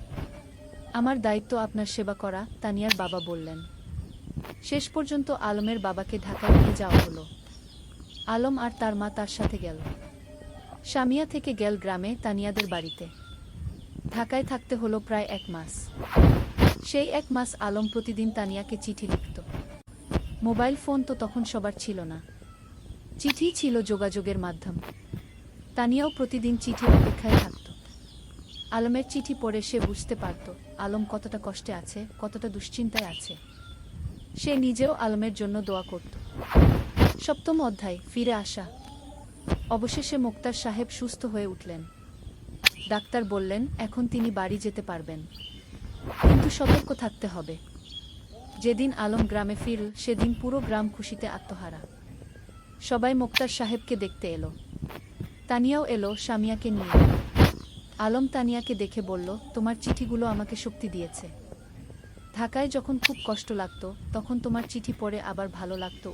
আমার দায়িত্ব আপনার সেবা করা, তানিয়ার বাবা বললেন। শেষ পর্যন্ত আলমের বাবাকে ঢাকায় নিয়ে যাওয়া হলো। আলম আর তার মা তার সাথে গেল। স্বামীয়া থেকে গেল গ্রামে তানিয়াদের বাড়িতে। ঢাকায় থাকতে হলো প্রায় 1 মাস। সেই 1 মাস আলম প্রতিদিন তানিয়াকে চিঠি লিখত। মোবাইল ফোন তো তখন সবার ছিল না। চিঠি ছিল যোগাযোগের মাধ্যম। তানিয়াও প্রতিদিন চিঠির অপেক্ষায় থাকত। আলমের চিঠি পড়ে সে বুঝতে পারত আলম কতটা কষ্টে আছে, কতটা দুশ্চিন্তায় আছে। সে নিজেও আলমের জন্য দোয়া করত। সপ্তম অধ্যায়, ফিরে আসা। অবশেষে মোক্তার সাহেব সুস্থ হয়ে উঠলেন। ডাক্তার বললেন এখন তিনি বাড়ি যেতে পারবেন, কিন্তু সতর্ক থাকতে হবে। যেদিন আলম গ্রামে ফিরল, সেদিন পুরো গ্রাম খুশিতে আত্মহারা। সবাই মোক্তার সাহেবকে দেখতে এলো। তানিয়াও এলো সামিয়াকে নিয়ে। আলম তানিয়াকে দেখে বলল, তোমার চিঠিগুলো আমাকে শক্তি দিয়েছে। ঢাকায় যখন খুব কষ্ট লাগতো তখন তোমার চিঠি পড়ে আবার ভালো লাগতো।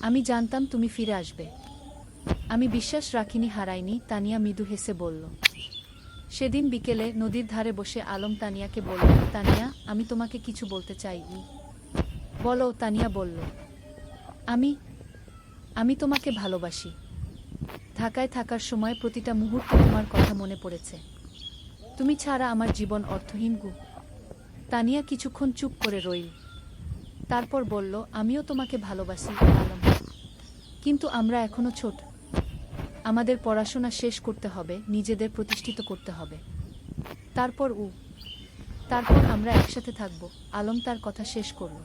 আমি জানতাম তুমি ফিরে আসবে। আমি বিশ্বাস রাখিনি, হারাইনি। তানিয়া মৃদু হেসে বলল। সেদিন বিকেলে নদীর ধারে বসে আলম তানিয়াকে বলল, তানিয়া, আমি তোমাকে কিছু বলতে চাই। বলো। তানিয়া বলল, আমি আমি তোমাকে ভালোবাসি। ঢাকায় থাকার সময় প্রতিটা মুহূর্তে তোমার কথা মনে পড়েছে। তুমি ছাড়া আমার জীবন অর্থহীন। তানিয়া কিছুক্ষণ চুপ করে রইল। তারপর বলল, আমিও তোমাকে ভালোবাসি আলম, কিন্তু আমরা এখনো ছোট। আমাদের পড়াশোনা শেষ করতে হবে, নিজেদের প্রতিষ্ঠিত করতে হবে। তারপর আমরা একসাথে থাকব। আলম তার কথা শেষ করল।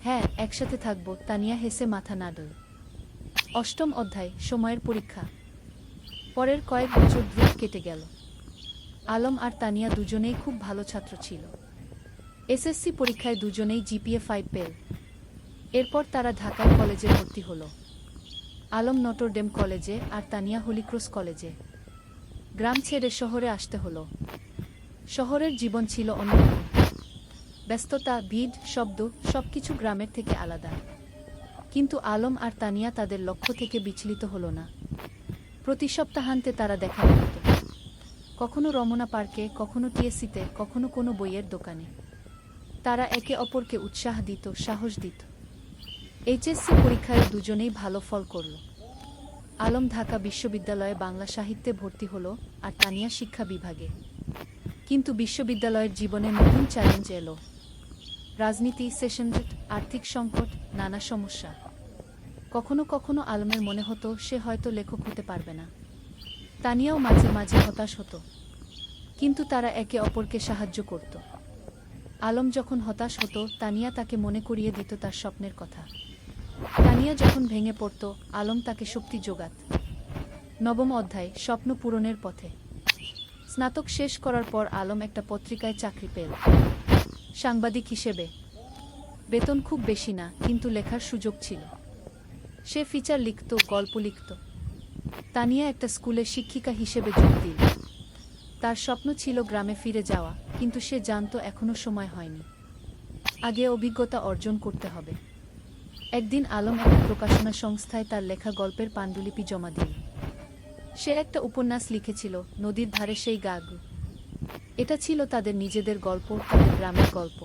হ্যাঁ, একসাথে থাকব। তানিয়া হেসে মাথা নাড়ল। অষ্টম অধ্যায়, সময়ের পরীক্ষা। পরের কয়েক বছর দ্রুত কেটে গেল। আলম আর তানিয়া দুজনেই খুব ভালো ছাত্র ছিল। এসএসসি পরীক্ষায় দুজনেই জিপিএ 5 পেল। এরপর তারা ঢাকায় কলেজে ভর্তি হল। আলম নটরডেম কলেজে আর তানিয়া হলিক্রস কলেজে। গ্রাম ছেড়ে শহরে আসতে হলো। শহরের জীবন ছিল অন্যরকম। ব্যস্ততা, ভিড়, শব্দ, সবকিছু গ্রামের থেকে আলাদা। কিন্তু আলম আর তানিয়া তাদের লক্ষ্য থেকে বিচলিত হল না। প্রতি সপ্তাহান্তে তারা দেখা করত। কখনো রমনা পার্কে, কখনো টিএসসিতে, কখনো কোনো বইয়ের দোকানে। তারা একে অপরকে উৎসাহ দিত, সাহস দিত। এইচএসসি পরীক্ষায় দুজনেই ভালো ফল করল। আলম ঢাকা বিশ্ববিদ্যালয়ে বাংলা সাহিত্যে ভর্তি হল আর তানিয়া শিক্ষা বিভাগে। কিন্তু বিশ্ববিদ্যালয়ের জীবনে নতুন চ্যালেঞ্জ এলো। রাজনীতি, সেশন জট, আর্থিক সংকট, নানা সমস্যা। কখনো কখনো আলমের মনে হতো সে হয়তো লেখক হতে পারবে না। তানিয়াও মাঝে মাঝে হতাশ হতো। কিন্তু তারা একে অপরকে সাহায্য করত। আলম যখন হতাশ হতো, তানিয়া তাকে মনে করিয়ে দিত তার স্বপ্নের কথা। তানিয়া যখন ভেঙে পড়ত, আলম তাকে শক্তি যোগাত। নবম অধ্যায়, স্বপ্ন পূরণের পথে। স্নাতক শেষ করার পর আলম একটা পত্রিকায় চাকরি পেল, সাংবাদিক হিসেবে। বেতন খুব বেশি না, কিন্তু লেখার সুযোগ ছিল। সে ফিচার লিখত, গল্প লিখত। তানিয়া একটা স্কুলে শিক্ষিকা হিসেবে যোগ দিল। তার স্বপ্ন ছিল গ্রামে ফিরে যাওয়া, কিন্তু সে জানত এখনো সময় হয়নি। আগে অভিজ্ঞতা অর্জন করতে হবে। একদিন আলম একটা প্রকাশনা সংস্থায় তার লেখা গল্পের পাণ্ডুলিপি জমা দিল। সে একটা উপন্যাস লিখেছিল, নদীর ধারে সেই গাগ। এটা ছিল তাদের নিজেদের গল্প, তাদের গ্রামের গল্প।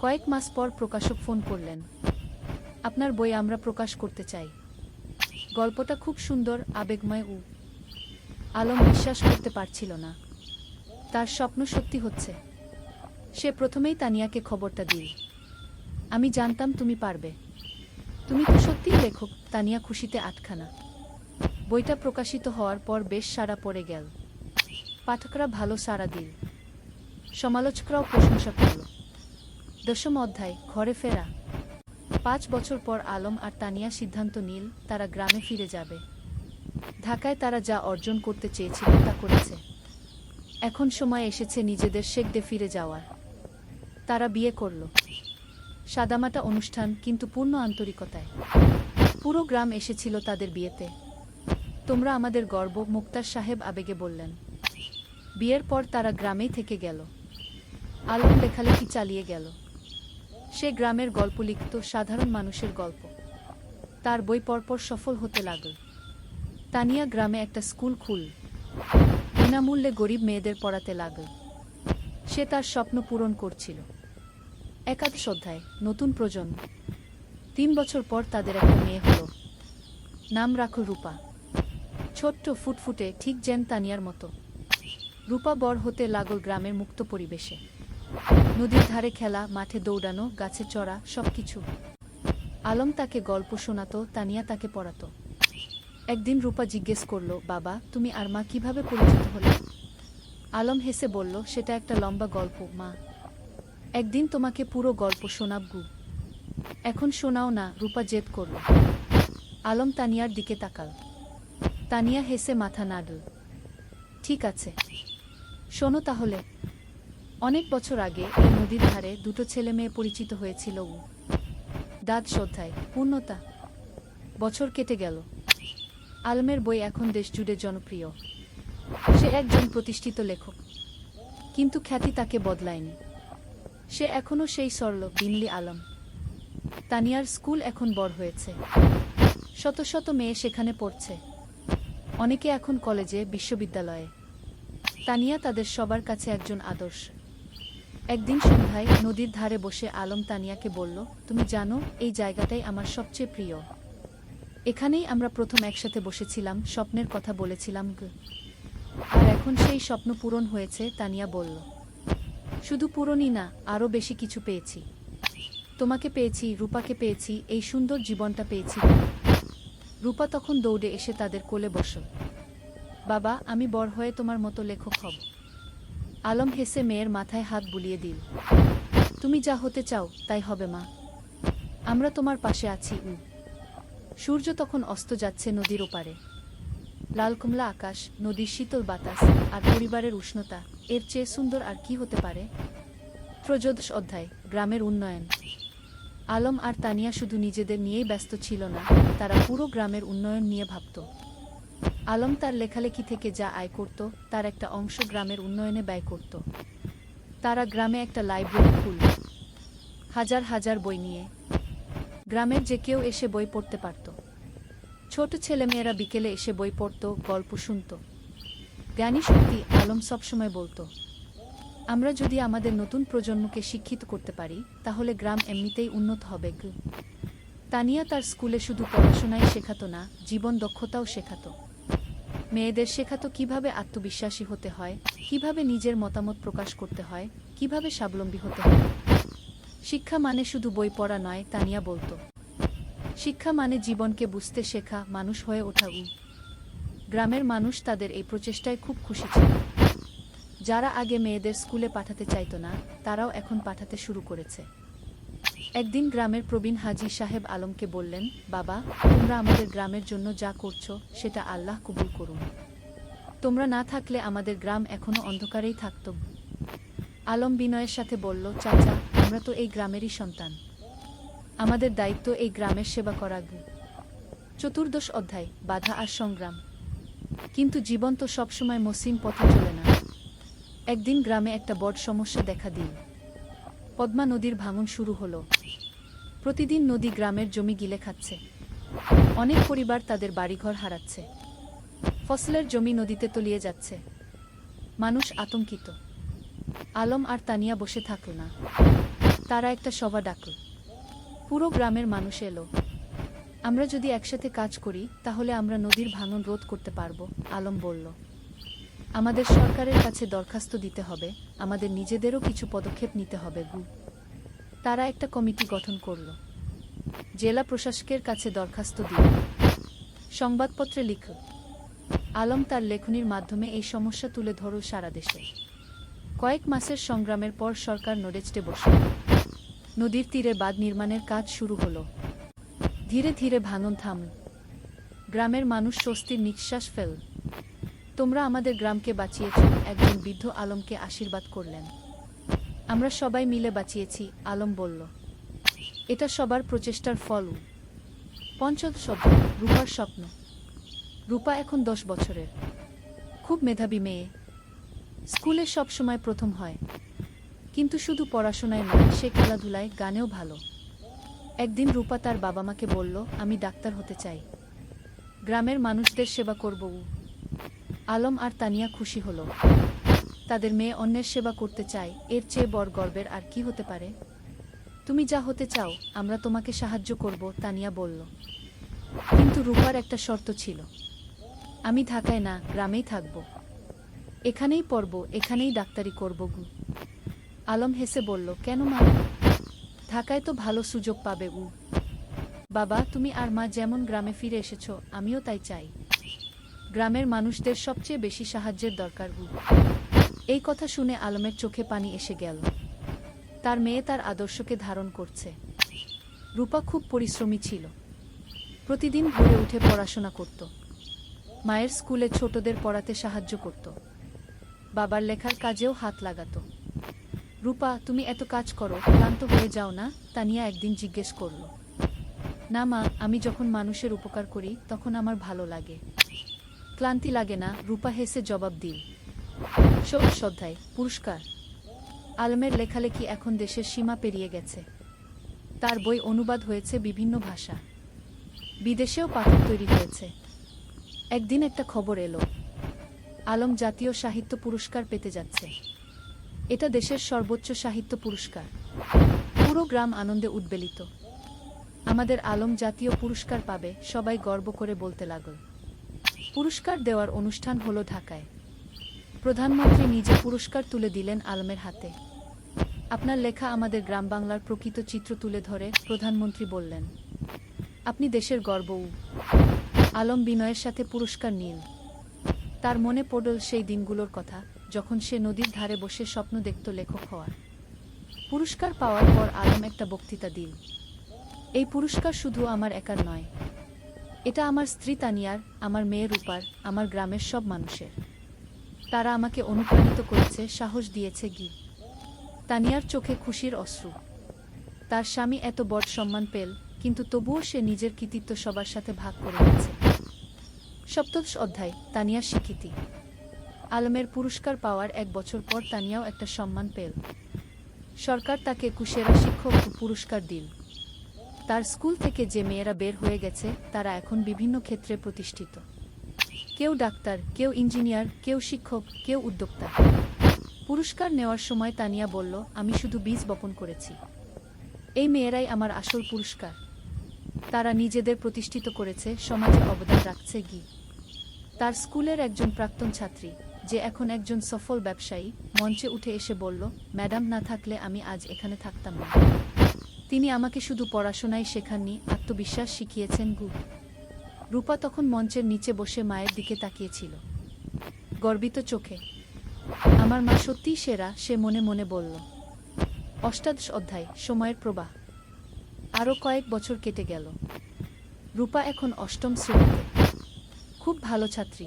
কয়েক মাস পর প্রকাশক ফোন করলেন। আপনার বই আমরা প্রকাশ করতে চাই। গল্পটা খুব সুন্দর, আবেগময়। আলম বিশ্বাস করতে পারছিল না। তার স্বপ্ন সত্যি হচ্ছে। সে প্রথমেই তানিয়াকে খবরটা দিল। আমি জানতাম তুমি পারবে। তুমি তো সত্যিই লেখক। তানিয়া খুশিতে আটখানা। বইটা প্রকাশিত হওয়ার পর বেশ সাড়া পড়ে গেল। পাঠকরা ভালো সাড়া দিল। সমালোচকরাও প্রশংসা করল। দশম অধ্যায়, ঘরে ফেরা। 5 বছর পর আলম আর তানিয়া সিদ্ধান্ত নিল তারা গ্রামে ফিরে যাবে। ঢাকায় তারা যা অর্জন করতে চেয়েছিল তা করেছে। এখন সময় এসেছে নিজেদের শেকদে ফিরে যাওয়ার। তারা বিয়ে করল। সাদামাটা অনুষ্ঠান, কিন্তু পূর্ণ আন্তরিকতায়। পুরো গ্রাম এসেছিল তাদের বিয়েতে। তোমরা আমাদের গর্ব, মুক্তার সাহেব আবেগে বললেন। বিয়ের পর তারা গ্রামেই থেকে গেল। আলম লেখালেখি চালিয়ে গেল। সে গ্রামের গল্প লিখত, সাধারণ মানুষের গল্প। তার বই পরপর সফল হতে লাগল। তানিয়া গ্রামে একটা স্কুল খুলল। বিনামূল্যে গরিব মেয়েদের পড়াতে লাগল। সে তার স্বপ্ন পূরণ করছিল। একাদশ অধ্যায়, নতুন প্রজন্ম। 3 বছর পর তাদের একটা মেয়ে হল। নাম রাখল রূপা। ছোট্ট, ফুটফুটে, ঠিক যেন তানিয়ার মতো। রূপা বড় হতে লাগল গ্রামের মুক্ত পরিবেশে। নদীর ধারে খেলা, মাঠে দৌড়ানো, গাছে চড়া, সবকিছু। আলম তাকে গল্প শোনাত, তানিয়া তাকে পড়াত। একদিন রূপা জিজ্ঞেস করল, বাবা, তুমি আর মা কিভাবে পরিচিত হলে? আলম হেসে বলল, সেটা একটা লম্বা গল্প মা। একদিন তোমাকে পুরো গল্প শোনাব। এখন শোনাও না, রূপা জেদ করল। আলম তানিয়ার দিকে তাকাল। তানিয়া হেসে মাথা নাড়ল। ঠিক আছে, শোনো তাহলে। অনেক বছর আগে এই নদীর ধারে দুটো ছেলে মেয়ে পরিচিত হয়েছিল। দ্বাদশ অধ্যায়, পূর্ণতা। বছর কেটে গেল। আলমের বই এখন দেশ জুড়ে জনপ্রিয়। সে একজন প্রতিষ্ঠিত লেখক, কিন্তু খ্যাতি তাকে বদলায়নি। সে এখনও সেই সরল বিনলি আলম। তানিয়ার স্কুল এখন বড় হয়েছে, শত শত মেয়ে সেখানে পড়ছে, অনেকে এখন কলেজে, বিশ্ববিদ্যালয়ে। তানিয়া তাদের সবার কাছে একজন আদর্শ। একদিন সন্ধ্যায় নদীর ধারে বসে আলম তানিয়াকে বলল, তুমি জানো, এই জায়গাটাই আমার সবচেয়ে প্রিয়। এখানেই আমরা প্রথম একসাথে বসেছিলাম, স্বপ্নের কথা বলেছিলাম। আর এখন সেই স্বপ্ন পূরণ হয়েছে, তানিয়া বলল। শুধু পূরণই না, আরও বেশি কিছু পেয়েছি। তোমাকে পেয়েছি, রূপাকে পেয়েছি, এই সুন্দর জীবনটা পেয়েছি। রূপা তখন দৌড়ে এসে তাদের কোলে বসল। বাবা, আমি বড় হয়ে তোমার মতো লেখক হব। আলম হেসে মেয়ের মাথায় হাত বুলিয়ে দিল। তুমি যা হতে চাও তাই হবে মা, আমরা তোমার পাশে আছি। সূর্য তখন অস্ত যাচ্ছে নদীর ওপারে। লাল কমলা আকাশ, নদীর শীতল বাতাস আর পরিবারের উষ্ণতা, এর চেয়ে সুন্দর আর কি হতে পারে? ত্রয়োদশ অধ্যায়, গ্রামের উন্নয়ন। আলম আর তানিয়া শুধু নিজেদের নিয়েই ব্যস্ত ছিল না, তারা পুরো গ্রামের উন্নয়ন নিয়ে ভাবত। আলম তার লেখালেখি থেকে যা আয় করত, তার একটা অংশ গ্রামের উন্নয়নে ব্যয় করত। তারা গ্রামে একটা লাইব্রেরি খুলল, হাজার হাজার বই নিয়ে। গ্রামের যে কেউ এসে বই পড়তে পারত। ছোট ছেলেমেয়েরা বিকেলে এসে বই পড়ত, গল্প শুনত। জ্ঞানী শক্তি, আলম সবসময় বলতো, আমরা যদি আমাদের নতুন প্রজন্মকে শিক্ষিত করতে পারি, তাহলে গ্রাম এমনিতেই উন্নত হবে। তানিয়া তার স্কুলে শুধু পড়াশোনাই শেখাতো না, জীবন দক্ষতাও শেখাতো। মেয়েদের শেখাতো কিভাবে আত্মবিশ্বাসী হতে হয়, কিভাবে নিজের মতামত প্রকাশ করতে হয়, কিভাবে স্বাবলম্বী হতে হয়। শিক্ষা মানে শুধু বই পড়া নয়, তানিয়া বলতো। শিক্ষা মানে জীবনকে বুঝতে শেখা, মানুষ হয়ে ওঠা। গ্রামের মানুষ তাদের এই প্রচেষ্টায় খুব খুশি ছিল। যারা আগে মেয়েদের স্কুলে পাঠাতে চাইত না, তারাও এখন পাঠাতে শুরু করেছে। একদিন গ্রামের প্রবীণ হাজী সাহেব আলমকে বললেন, বাবা, তোমরা আমাদের গ্রামের জন্য যা করছো সেটা আল্লাহ কবুল করুন। তোমরা না থাকলে আমাদের গ্রাম এখনো অন্ধকারেই থাকত। আলম বিনয়ের সাথে বলল, চাচা, আমরা তো এই গ্রামেরই সন্তান, আমাদের দায়িত্ব এই গ্রামের সেবা করা। চতুর্দশ অধ্যায়, বাধা আর সংগ্রাম। কিন্তু জীবন তো সবসময় মসৃণ পথে চলে না। একদিন গ্রামে একটা বড় সমস্যা দেখা দিল। পদ্মা নদীর ভাঙন শুরু হলো। প্রতিদিন নদী গ্রামের জমি গিলে খাচ্ছে। অনেক পরিবার তাদের বাড়িঘর হারাচ্ছে। ফসলের জমি নদীতে তলিয়ে যাচ্ছে। মানুষ আতঙ্কিত। আলম আর তানিয়া বসে থাকল না, তারা একটা সভা ডাকল। পুরো গ্রামের মানুষ এলো। আমরা যদি একসাথে কাজ করি, তাহলে আমরা নদীর ভাঙন রোধ করতে পারব, আলম বলল। আমাদের সরকারের কাছে দরখাস্ত দিতে হবে, আমাদের নিজেদেরও কিছু পদক্ষেপ নিতে হবে। তারা একটা কমিটি গঠন করল। জেলা প্রশাসকের কাছে দরখাস্ত দিল, সংবাদপত্রে লিখল। আলম তার লেখনীর মাধ্যমে এই সমস্যা তুলে ধরল সারা দেশে। কয়েক মাসের সংগ্রামের পর সরকার নড়েচড়ে বসল। নদীর তীরে বাঁধ নির্মাণের কাজ শুরু হলো। ধীরে ধীরে ভাঙন থামল। গ্রামের মানুষ স্বস্তির নিঃশ্বাস ফেলল। তোমরা আমাদের গ্রামকে বাঁচিয়েছ, একজন বৃদ্ধ আলমকে আশীর্বাদ করলেন। আমরা সবাই মিলে বাঁচিয়েছি, আলম বলল। এটা সবার প্রচেষ্টার ফল। পঞ্চদশ অধ্যায়, রূপার স্বপ্ন। রূপা এখন 10 বছরের, খুব মেধাবী মেয়ে। স্কুলে সব সময় প্রথম হয়, কিন্তু শুধু পড়াশোনায় নয়, সে খেলাধুলায়, গানেও ভালো। একদিন রূপা তার বাবা মাকে বলল, আমি ডাক্তার হতে চাই, গ্রামের মানুষদের সেবা করব। আলম আর তানিয়া খুশি হল। তাদের মেয়ে অন্যের সেবা করতে চায়, এর চেয়ে বড় গর্বের আর কি হতে পারে? তুমি যা হতে চাও, আমরা তোমাকে সাহায্য করব, তানিয়া বলল। কিন্তু রূপার একটা শর্ত ছিল, আমি ঢাকায় না, গ্রামেই থাকব, এখানেই পড়ব, এখানেই ডাক্তারি করব। আলম হেসে বলল, কেন মা? ঢাকায় তো ভালো সুযোগ পাবে। বাবা, তুমি আর মা যেমন গ্রামে ফিরে এসেছ, আমিও তাই চাই। গ্রামের মানুষদের সবচেয়ে বেশি সাহায্যের দরকার। এই কথা শুনে আলমের চোখে পানি এসে গেল। তার মেয়ে তার আদর্শকে ধারণ করছে। রূপা খুব পরিশ্রমী ছিল। প্রতিদিন ভোরে উঠে পড়াশোনা করত। মায়ের স্কুলে ছোটদের পড়াতে সাহায্য করত। বাবার লেখার কাজেও হাত লাগাত। রূপা, তুমি এত কাজ করো, ক্লান্ত হয়ে যাও না? তানিয়া একদিন জিজ্ঞেস করল। না মা, আমি যখন মানুষের উপকার করি তখন আমার ভালো লাগে, ক্লান্তি লাগে না, রূপা হেসে জবাব দিল। শ্রদ্ধায় পুরস্কার। আলমের লেখালেখি এখন দেশের সীমা পেরিয়ে গেছে। তার বই অনুবাদ হয়েছে বিভিন্ন ভাষা, বিদেশেও পাঠক তৈরি হয়েছে। একদিন একটা খবর এলো, আলম জাতীয় সাহিত্য পুরস্কার পেতে যাচ্ছে। এটা দেশের সর্বোচ্চ সাহিত্য পুরস্কার। পুরো গ্রাম আনন্দে উদ্বেলিত। আমাদের আলম জাতীয় পুরস্কার পাবে, সবাই গর্ব করে বলতে লাগল। পুরস্কার দেওয়ার অনুষ্ঠান হলো ঢাকায়। প্রধানমন্ত্রী নিজে পুরস্কার তুলে দিলেন আলমের হাতে। আপনার লেখা আমাদের গ্রাম বাংলার প্রকৃত চিত্র তুলে ধরে, প্রধানমন্ত্রী বললেন। আপনি দেশের গর্ব। আলম বিনয়ের সাথে পুরস্কার নিল। তার মনে পড়ল সেই দিনগুলোর কথা, যখন সে নদীর ধারে বসে স্বপ্ন দেখত লেখক হওয়ার। পুরস্কার পাওয়ার পর আলম একটা বক্তৃতা দিল। এই পুরস্কার শুধু আমার একার নয়, এটা আমার স্ত্রী তানিয়ার, আমার মেয়ে রূপার, আমার গ্রামের সব মানুষের। তারা আমাকে অনুপ্রাণিত করেছে, সাহস দিয়েছে। তানিয়ার চোখে খুশির অশ্রু। তার স্বামী এত বড় সম্মান পেল, কিন্তু তবুও সে নিজের কৃতিত্ব সবার সাথে ভাগ করে নিয়েছে। সপ্তদশ অধ্যায়, তানিয়ার স্বীকৃতি। আলমের পুরস্কার পাওয়ার 1 বছর পর তানিয়াও একটা সম্মান পেল। সরকার তাকে কুশেরা শিক্ষক পুরস্কার দিল। তার স্কুল থেকে যে মেয়েরা বের হয়ে গেছে তারা এখন বিভিন্ন ক্ষেত্রে প্রতিষ্ঠিত। কেউ ডাক্তার, কেউ ইঞ্জিনিয়ার, কেউ শিক্ষক, কেউ উদ্যোক্তা। পুরস্কার নেওয়ার সময় তানিয়া বলল, আমি শুধু বীজ বপন করেছি। এই মেয়েরাই আমার আসল পুরস্কার। তারা নিজেদের প্রতিষ্ঠিত করেছে, সমাজে অবদান রাখছে। তার স্কুলের একজন প্রাক্তন ছাত্রী, যে এখন একজন সফল ব্যবসায়ী, মঞ্চে উঠে এসে বলল, ম্যাডাম না থাকলে আমি আজ এখানে থাকতাম না। তিনি আমাকে শুধু পড়াশোনাই শেখাননি, আত্মবিশ্বাস শিখিয়েছেন। রূপা তখন মঞ্চের নিচে বসে মায়ের দিকে তাকিয়েছিল, গর্বিত চোখে। আমার মা সত্যিই সেরা, সে মনে মনে বলল। অষ্টাদশ অধ্যায়, সময়ের প্রবাহ। আরও কয়েক বছর কেটে গেল। রূপা এখন 8ম শ্রেণীতে। খুব ভালো ছাত্রী।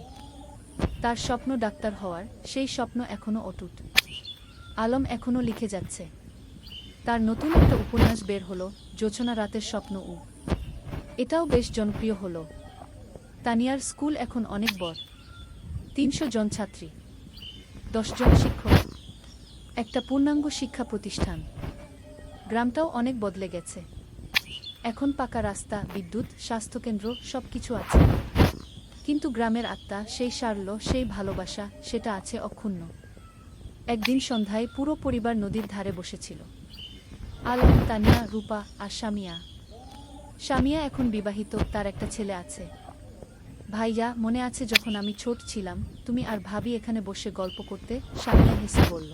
তার স্বপ্ন ডাক্তার হওয়ার, সেই স্বপ্ন এখনও অটুট। আলম এখনও লিখে যাচ্ছে। তার নতুন একটা উপন্যাস বের হলো, জোছনা রাতের স্বপ্ন। এটাও বেশ জনপ্রিয় হলো। তানিয়ার স্কুল এখন অনেক বড়। 300 জন ছাত্রী, 10 জন শিক্ষক, একটা পূর্ণাঙ্গ শিক্ষা প্রতিষ্ঠান। গ্রামটাও অনেক বদলে গেছে। এখন পাকা রাস্তা, বিদ্যুৎ, স্বাস্থ্যকেন্দ্র, সবকিছু আছে। কিন্তু গ্রামের আত্মা, সেই সারল্য, সেই ভালোবাসা, সেটা আছে অক্ষুণ্ণ। একদিন সন্ধ্যায় পুরো পরিবার নদীর ধারে বসেছিল। আলম, তানিয়া, রূপা আর সামিয়া। সামিয়া এখন বিবাহিত, তার একটা ছেলে আছে। ভাইয়া, মনে আছে যখন আমি ছোট ছিলাম, তুমি আর ভাবি এখানে বসে গল্প করতে? সামিয়া হেসে বলল।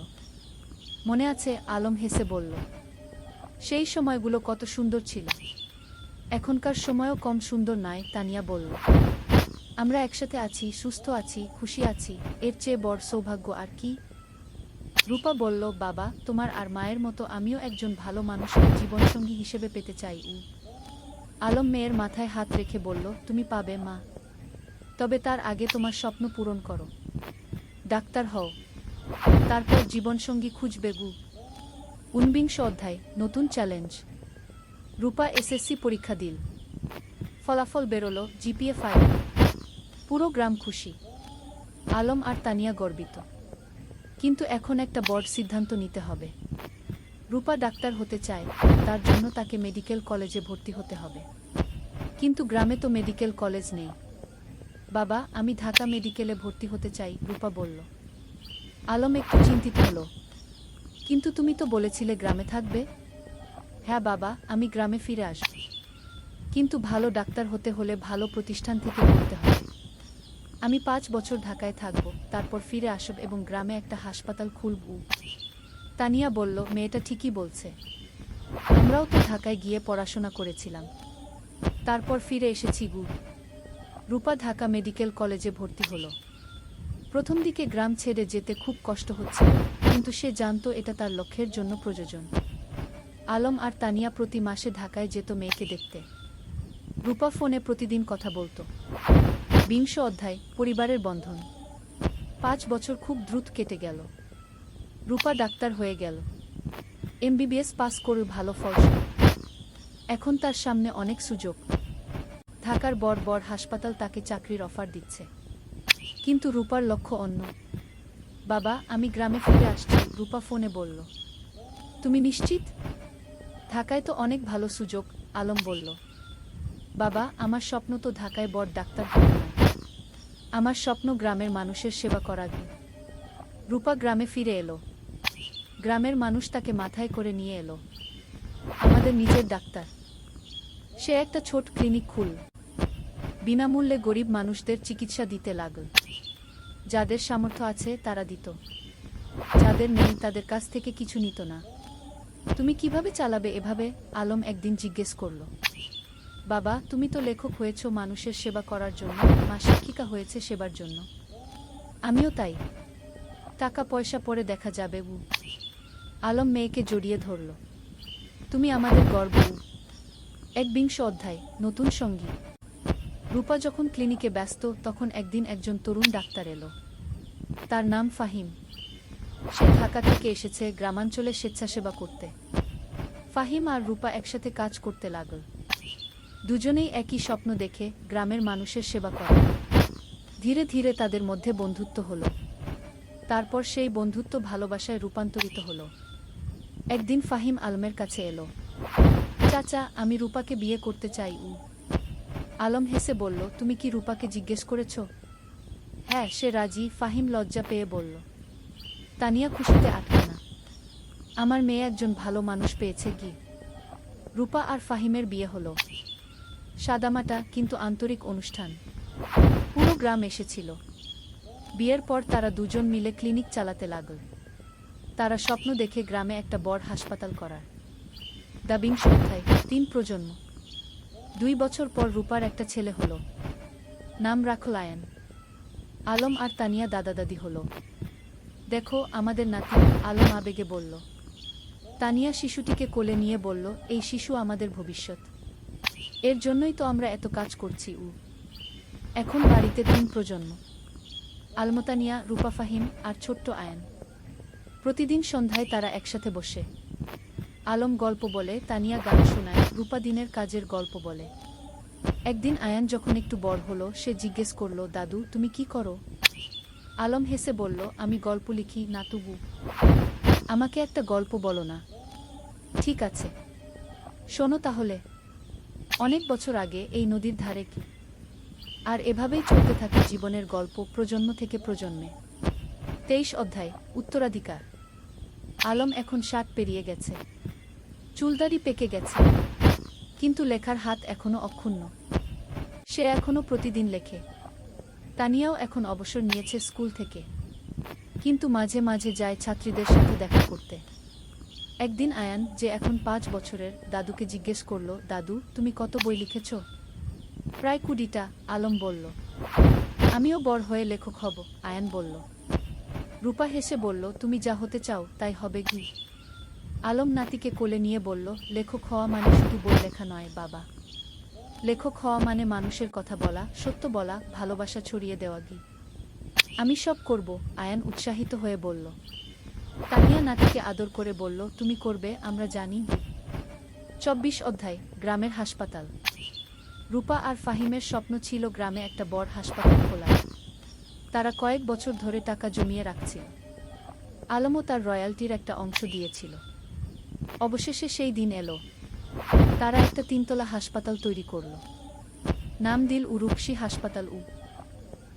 মনে আছে, আলম হেসে বলল। সেই সময়গুলো কত সুন্দর ছিল। এখনকার সময়ও কম সুন্দর নয়, তানিয়া বলল। আমরা একসাথে আছি, সুস্থ আছি, খুশি আছি, এর চেয়ে বড় সৌভাগ্য আর কি? রূপা বলল, বাবা, তোমার আর মায়ের মতো আমিও একজন ভালো মানুষকে জীবনসঙ্গী হিসেবে পেতে চাই। আলম মেয়ের মাথায় হাত রেখে বলল, তুমি পাবে মা। তবে তার আগে তোমার স্বপ্ন পূরণ করো, ডাক্তার হও, তারপর জীবনসঙ্গী খুঁজবে। 49 অধ্যায়, নতুন চ্যালেঞ্জ। রূপা এসএসসি পরীক্ষা দিল। ফলাফল বেরোলো, জিপিএ 5। পুরো গ্রাম খুশি। আলম আর তানিয়া গর্বিত। কিন্তু এখন একটা বড় সিদ্ধান্ত নিতে হবে। রূপা ডাক্তার হতে চায়, তার জন্য তাকে মেডিকেল কলেজে ভর্তি হতে হবে। কিন্তু গ্রামে তো মেডিকেল কলেজ নেই। বাবা, আমি ঢাকা মেডিকেলে ভর্তি হতে চাই, রূপা বলল। আলম একটু চিন্তিত হলো। কিন্তু তুমি তো বলেছিলে গ্রামে থাকবে। হ্যাঁ বাবা, আমি গ্রামে ফিরে আসব। কিন্তু ভালো ডাক্তার হতে হলে ভালো প্রতিষ্ঠান থেকে পড়তে হবে। আমি 5 বছর ঢাকায় থাকব, তারপর ফিরে আসব এবং গ্রামে একটা হাসপাতাল খুলব। তানিয়া বলল, মেয়েটা ঠিকই বলছে। আমরাও তো ঢাকায় গিয়ে পড়াশোনা করেছিলাম, তারপর ফিরে এসেছি। রূপা ঢাকা মেডিকেল কলেজে ভর্তি হলো। প্রথম দিকে গ্রাম ছেড়ে যেতে খুব কষ্ট হচ্ছিল, কিন্তু সে জানতো এটা তার লক্ষ্যের জন্য প্রয়োজন। আলম আর তানিয়া প্রতি মাসে ঢাকায় যেত মেয়েকে দেখতে। রূপা ফোনে প্রতিদিন কথা বলতো। 20 অধ্যায়, পরিবারের বন্ধন। 5 বছর খুব দ্রুত কেটে গেল। রূপা ডাক্তার হয়ে গেল। এমবিবিএস পাস করে ভালো ফল। এখন তার সামনে অনেক সুযোগ। ঢাকার বড় বড় হাসপাতাল তাকে চাকরির অফার দিচ্ছে। কিন্তু রূপার লক্ষ্য অন্য। বাবা, আমি গ্রামে ফিরে আসছি, রূপা ফোনে বলল। তুমি নিশ্চিত? ঢাকায় তো অনেক ভালো সুযোগ, আলম বলল। বাবা, আমার স্বপ্ন তো ঢাকায় বড় ডাক্তার হওয়া নয়। আমার স্বপ্ন গ্রামের মানুষের সেবা করা। রূপা গ্রামে ফিরে এলো। গ্রামের মানুষ তাকে মাথায় করে নিয়ে এলো। আমাদের নিজের ডাক্তার। সে একটা ছোট ক্লিনিক খুলল। বিনামূল্যে গরিব মানুষদের চিকিৎসা দিতে লাগল। যাদের সামর্থ্য আছে তারা দিত, যাদের নেই তাদের কাছ থেকে কিছু নিত না। তুমি কিভাবে চালাবে এভাবে? আলম একদিন জিজ্ঞেস করল। বাবা, তুমি তো লেখক হয়েছ মানুষের সেবা করার জন্য, মা শিক্ষিকা হয়েছে সেবার জন্য। আমিও তাই। টাকা পয়সা পরে দেখা যাবে। আলম মেয়েকে জড়িয়ে ধরল। তুমি আমাদের গর্ব। ১ অধ্যায়, নতুন সঙ্গী। রূপা যখন ক্লিনিকে ব্যস্ত তখন একদিন একজন তরুণ ডাক্তার এলো। তার নাম ফাহিম। সে ঢাকা থেকে এসেছে গ্রামাঞ্চলে স্বেচ্ছাসেবা করতে। ফাহিম আর রূপা একসাথে কাজ করতে লাগল। দুজনেই একই স্বপ্ন দেখে, গ্রামের মানুষের সেবা করা। ধীরে ধীরে তাদের মধ্যে বন্ধুত্ব হলো। তারপর সেই বন্ধুত্ব ভালোবাসায় রূপান্তরিত হলো। একদিন ফাহিম আলমের কাছে এলো। চাচা, আমি রূপাকে বিয়ে করতে চাই। আলম হেসে বলল, তুমি কি রূপাকে জিজ্ঞেস করেছ? হ্যাঁ, সে রাজি। ফাহিম লজ্জা পেয়ে বলল। তানিয়া খুশিতে আটকে না। আমার মেয়ে একজন ভালো মানুষ পেয়েছে। কি? রূপা আর ফাহিমের বিয়ে হলো। সাদামাটা কিন্তু আন্তরিক অনুষ্ঠান। পুরো গ্রাম এসেছিল। বিয়ের পর তারা দুজন মিলে ক্লিনিক চালাতে লাগল। তারা স্বপ্ন দেখে গ্রামে একটা বড় হাসপাতাল করার। ২ অধ্যায়, ৩ প্রজন্ম। ২ বছর পর রূপার একটা ছেলে হলো। নাম রাখল আয়ান। আলম আর তানিয়া দাদা দাদি হলো। দেখো আমাদের নাতি, আলম আবেগে বলল। তানিয়া শিশুটিকে কোলে নিয়ে বলল, এই শিশু আমাদের ভবিষ্যৎ। এর জন্যই তো আমরা এত কাজ করছি। এখন বাড়িতে ৩ প্রজন্ম। আলমতানিয়া, রূপা, ফাহিম আর ছোট্ট আয়ান। প্রতিদিন সন্ধ্যায় তারা একসাথে বসে। আলম গল্প বলে, তানিয়া গান শোনায়, রূপা দিনের কাজের গল্প বলে। একদিন আয়ান যখন একটু বড় হলো সে জিজ্ঞেস করল, দাদু তুমি কি করো? আলম হেসে বলল, আমি গল্প লিখি। না তবু আমাকে একটা গল্প বলো না? ঠিক আছে, শোনো তাহলে। অনেক বছর আগে এই নদীর ধারে কি। আর এভাবেই চলতে থাকে জীবনের গল্প প্রজন্ম থেকে প্রজন্মে। ২৩ অধ্যায়, উত্তরাধিকার। আলম এখন ৬০ পেরিয়ে গেছে। চুলদাড়ি পেকে গেছে, কিন্তু লেখার হাত এখনো অক্ষুণ্ণ। সে এখনো প্রতিদিন লেখে। তানিয়াও এখন অবসর নিয়েছে স্কুল থেকে, কিন্তু মাঝে মাঝে যায় ছাত্রীদের সাথে দেখা করতে। একদিন আয়ান, যে এখন ৫ বছরের, দাদুকে জিজ্ঞেস করল, দাদু তুমি কত বই লিখেছ? প্রায় ২০টা, আলম বলল। আমিও বড় হয়ে লেখক হব, আয়ান বলল। রূপা হেসে বলল, তুমি যা হতে চাও তাই হবে কি? আলম নাতিকে কোলে নিয়ে বলল, লেখক হওয়া মানে শুধু বই লেখা নয় বাবা। লেখক হওয়া মানে মানুষের কথা বলা, সত্য বলা, ভালোবাসা ছড়িয়ে দেওয়া। কি? আমি সব করব, আয়ান উৎসাহিত হয়ে বলল। তানিয়া নাতিকে আদর করে বলল, তুমি করবে, আমরা জানি। ২৪ অধ্যায়, গ্রামের হাসপাতাল। রূপা আর ফাহিমের স্বপ্ন ছিল গ্রামে একটা বড় হাসপাতাল খোলা। তারা কয়েক বছর ধরে টাকা জমিয়ে রাখছিল। আলমও তার রয়্যালটির একটা অংশ দিয়েছিল। অবশেষে সেই দিন এলো। তারা একটা ৩ তলা হাসপাতাল তৈরি করল। নাম দিল রূপসী হাসপাতাল।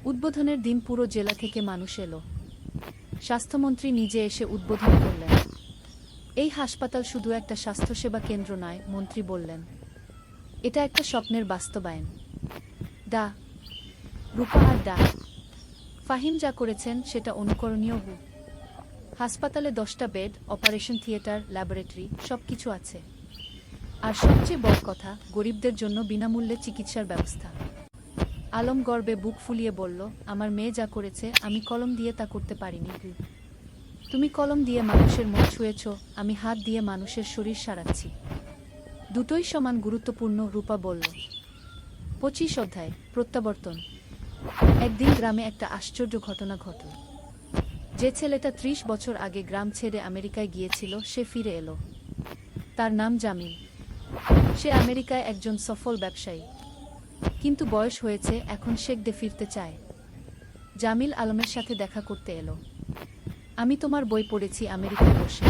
উদ্বোধনের দিন পুরো জেলা থেকে মানুষ এলো। স্বাস্থ্যমন্ত্রী নিজে এসে উদ্বোধন করলেন। এই হাসপাতাল শুধু একটা স্বাস্থ্যসেবা কেন্দ্র নয়, মন্ত্রী বললেন, এটা একটা স্বপ্নের বাস্তবায়ন। ডা রূপা আর ডা ফাহিম যা করেছেন সেটা অনুকরণীয়। হাসপাতালে ১০টা বেড, অপারেশন থিয়েটার, ল্যাবরেটরি, সবকিছু আছে। আর সবচেয়ে বড় কথা, গরিবদের জন্য বিনামূল্যে চিকিৎসার ব্যবস্থা। আলম গর্বে বুক ফুলিয়ে বলল, আমার মেয়ে যা করেছে আমি কলম দিয়ে তা করতে পারিনি। তুমি কলম দিয়ে মানুষের মন ছুঁয়েছ, আমি হাত দিয়ে মানুষের শরীর সারাচ্ছি। দুটোই সমান গুরুত্বপূর্ণ, রূপা বলল। ২৫ অধ্যায়, প্রত্যাবর্তন। একদিন গ্রামে একটা আশ্চর্য ঘটনা ঘটল। যে ছেলেটা ৩০ বছর আগে গ্রাম ছেড়ে আমেরিকায় গিয়েছিল সে ফিরে এলো। তার নাম জামিল। সে আমেরিকায় একজন সফল ব্যবসায়ী, কিন্তু বয়স হয়েছে, এখন শেখদে ফিরতে চায়। জামিল আলমের সাথে দেখা করতে এলো। আমি তোমার বই পড়েছি আমেরিকায় বসে।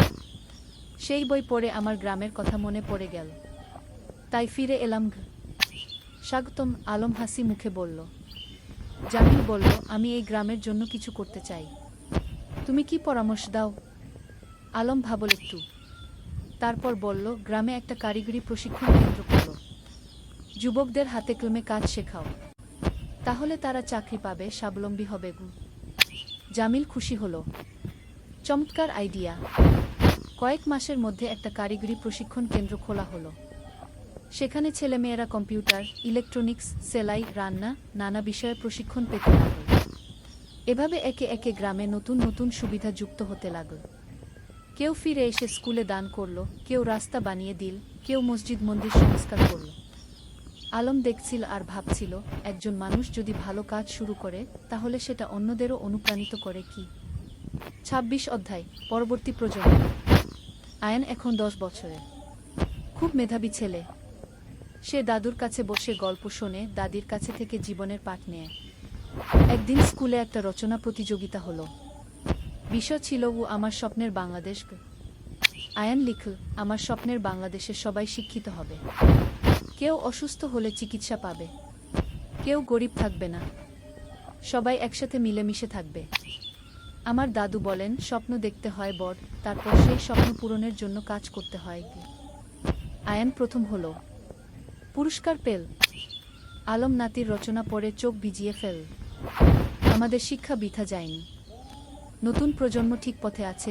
সেই বই পড়ে আমার গ্রামের কথা মনে পড়ে গেল, তাই ফিরে এলাম। স্বাগতম, আলম হাসি মুখে বলল। জামিল বলল, আমি এই গ্রামের জন্য কিছু করতে চাই। তুমি কি পরামর্শ দাও? আলম ভাবল একটু, তারপর বলল, গ্রামে একটা কারিগরি প্রশিক্ষণ কেন্দ্র করো। যুবকদের হাতে কলমে কাজ শেখাও, তাহলে তারা চাকরি পাবে, স্বাবলম্বী হবে। জামিল খুশি হল। চমৎকার আইডিয়া। কয়েক মাসের মধ্যে একটা কারিগরি প্রশিক্ষণ কেন্দ্র খোলা হলো। সেখানে ছেলেমেয়েরা কম্পিউটার, ইলেকট্রনিক্স, সেলাই, রান্না, নানা বিষয়ে প্রশিক্ষণ পেতে লাগল। এভাবে একে একে গ্রামে নতুন নতুন সুবিধা যুক্ত হতে লাগল। কেউ ফিরে এসে স্কুলে দান করল, কেউ রাস্তা বানিয়ে দিল, কেউ মসজিদ মন্দির সংস্কার করল। আলম দেখছিল আর ভাবছিল, একজন মানুষ যদি ভালো কাজ শুরু করে, তাহলে সেটা অন্যদেরও অনুপ্রাণিত করে। কি ২৬ অধ্যায়, পরবর্তী প্রজন্ম। আয়ান এখন ১০ বছরের, খুব মেধাবী ছেলে। সে দাদুর কাছে বসে গল্প শোনে, দাদির কাছে থেকে জীবনের পাঠ নেয়। একদিন স্কুলে একটা রচনা প্রতিযোগিতা হলো। বিষয় ছিল আমার স্বপ্নের বাংলাদেশ। আয়ান লিখল, আমার স্বপ্নের বাংলাদেশে সবাই শিক্ষিত হবে, কেউ অসুস্থ হলে চিকিৎসা পাবে, কেউ গরিব থাকবে না, সবাই একসাথে মিলেমিশে থাকবে। আমার দাদু বলেন, স্বপ্ন দেখতে হয় বড়, তারপর সেই স্বপ্ন পূরণের জন্য কাজ করতে হয়। আয়ান প্রথম হলো, পুরস্কার পেল। আলম নাতির রচনা পড়ে চোখ ভিজিয়ে ফেল। আমাদের শিক্ষা বৃথা যায়নি, নতুন প্রজন্ম ঠিক পথে আছে।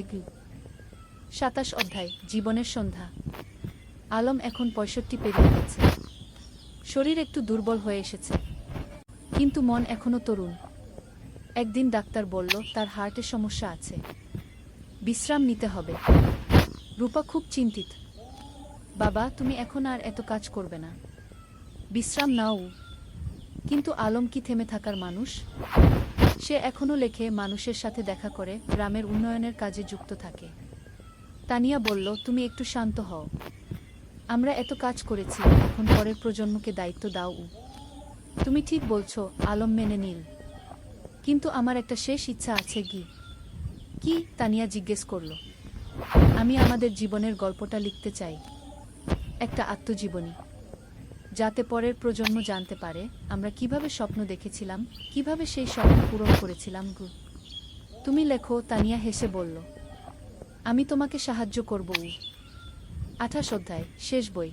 ২৭ অধ্যায়, জীবনের সন্ধ্যা। আলম এখন ৬৫ পেরিয়ে গেছে। শরীর একটু দুর্বল হয়ে এসেছে, কিন্তু মন এখনো তরুণ। একদিন ডাক্তার বলল, তার হার্টের সমস্যা আছে, বিশ্রাম নিতে হবে। রূপা খুব চিন্তিত। বাবা, তুমি এখন আর এত কাজ করবে না, বিশ্রাম নাও। কিন্তু আলম কি থেমে থাকার মানুষ? সে এখনো লেখে, মানুষের সাথে দেখা করে, গ্রামের উন্নয়নের কাজে যুক্ত থাকে। তানিয়া বলল, তুমি একটু শান্ত হও। আমরা এত কাজ করেছি, এখন পরের প্রজন্মকে দায়িত্ব দাও। তুমি ঠিক বলছো, আলম মেনে নিল। কিন্তু আমার একটা শেষ ইচ্ছা আছে। কি? তানিয়া জিজ্ঞেস করল। আমি আমাদের জীবনের গল্পটা লিখতে চাই, একটা আত্মজীবনী, যাতে পরের প্রজন্ম জানতে পারে আমরা কিভাবে স্বপ্ন দেখেছিলাম, কিভাবে সেই স্বপ্ন পূরণ করেছিলাম। তুমি লেখো, তানিয়া হেসে বলল। আমি তোমাকে সাহায্য করব। ২৮ অধ্যায়, শেষ বই।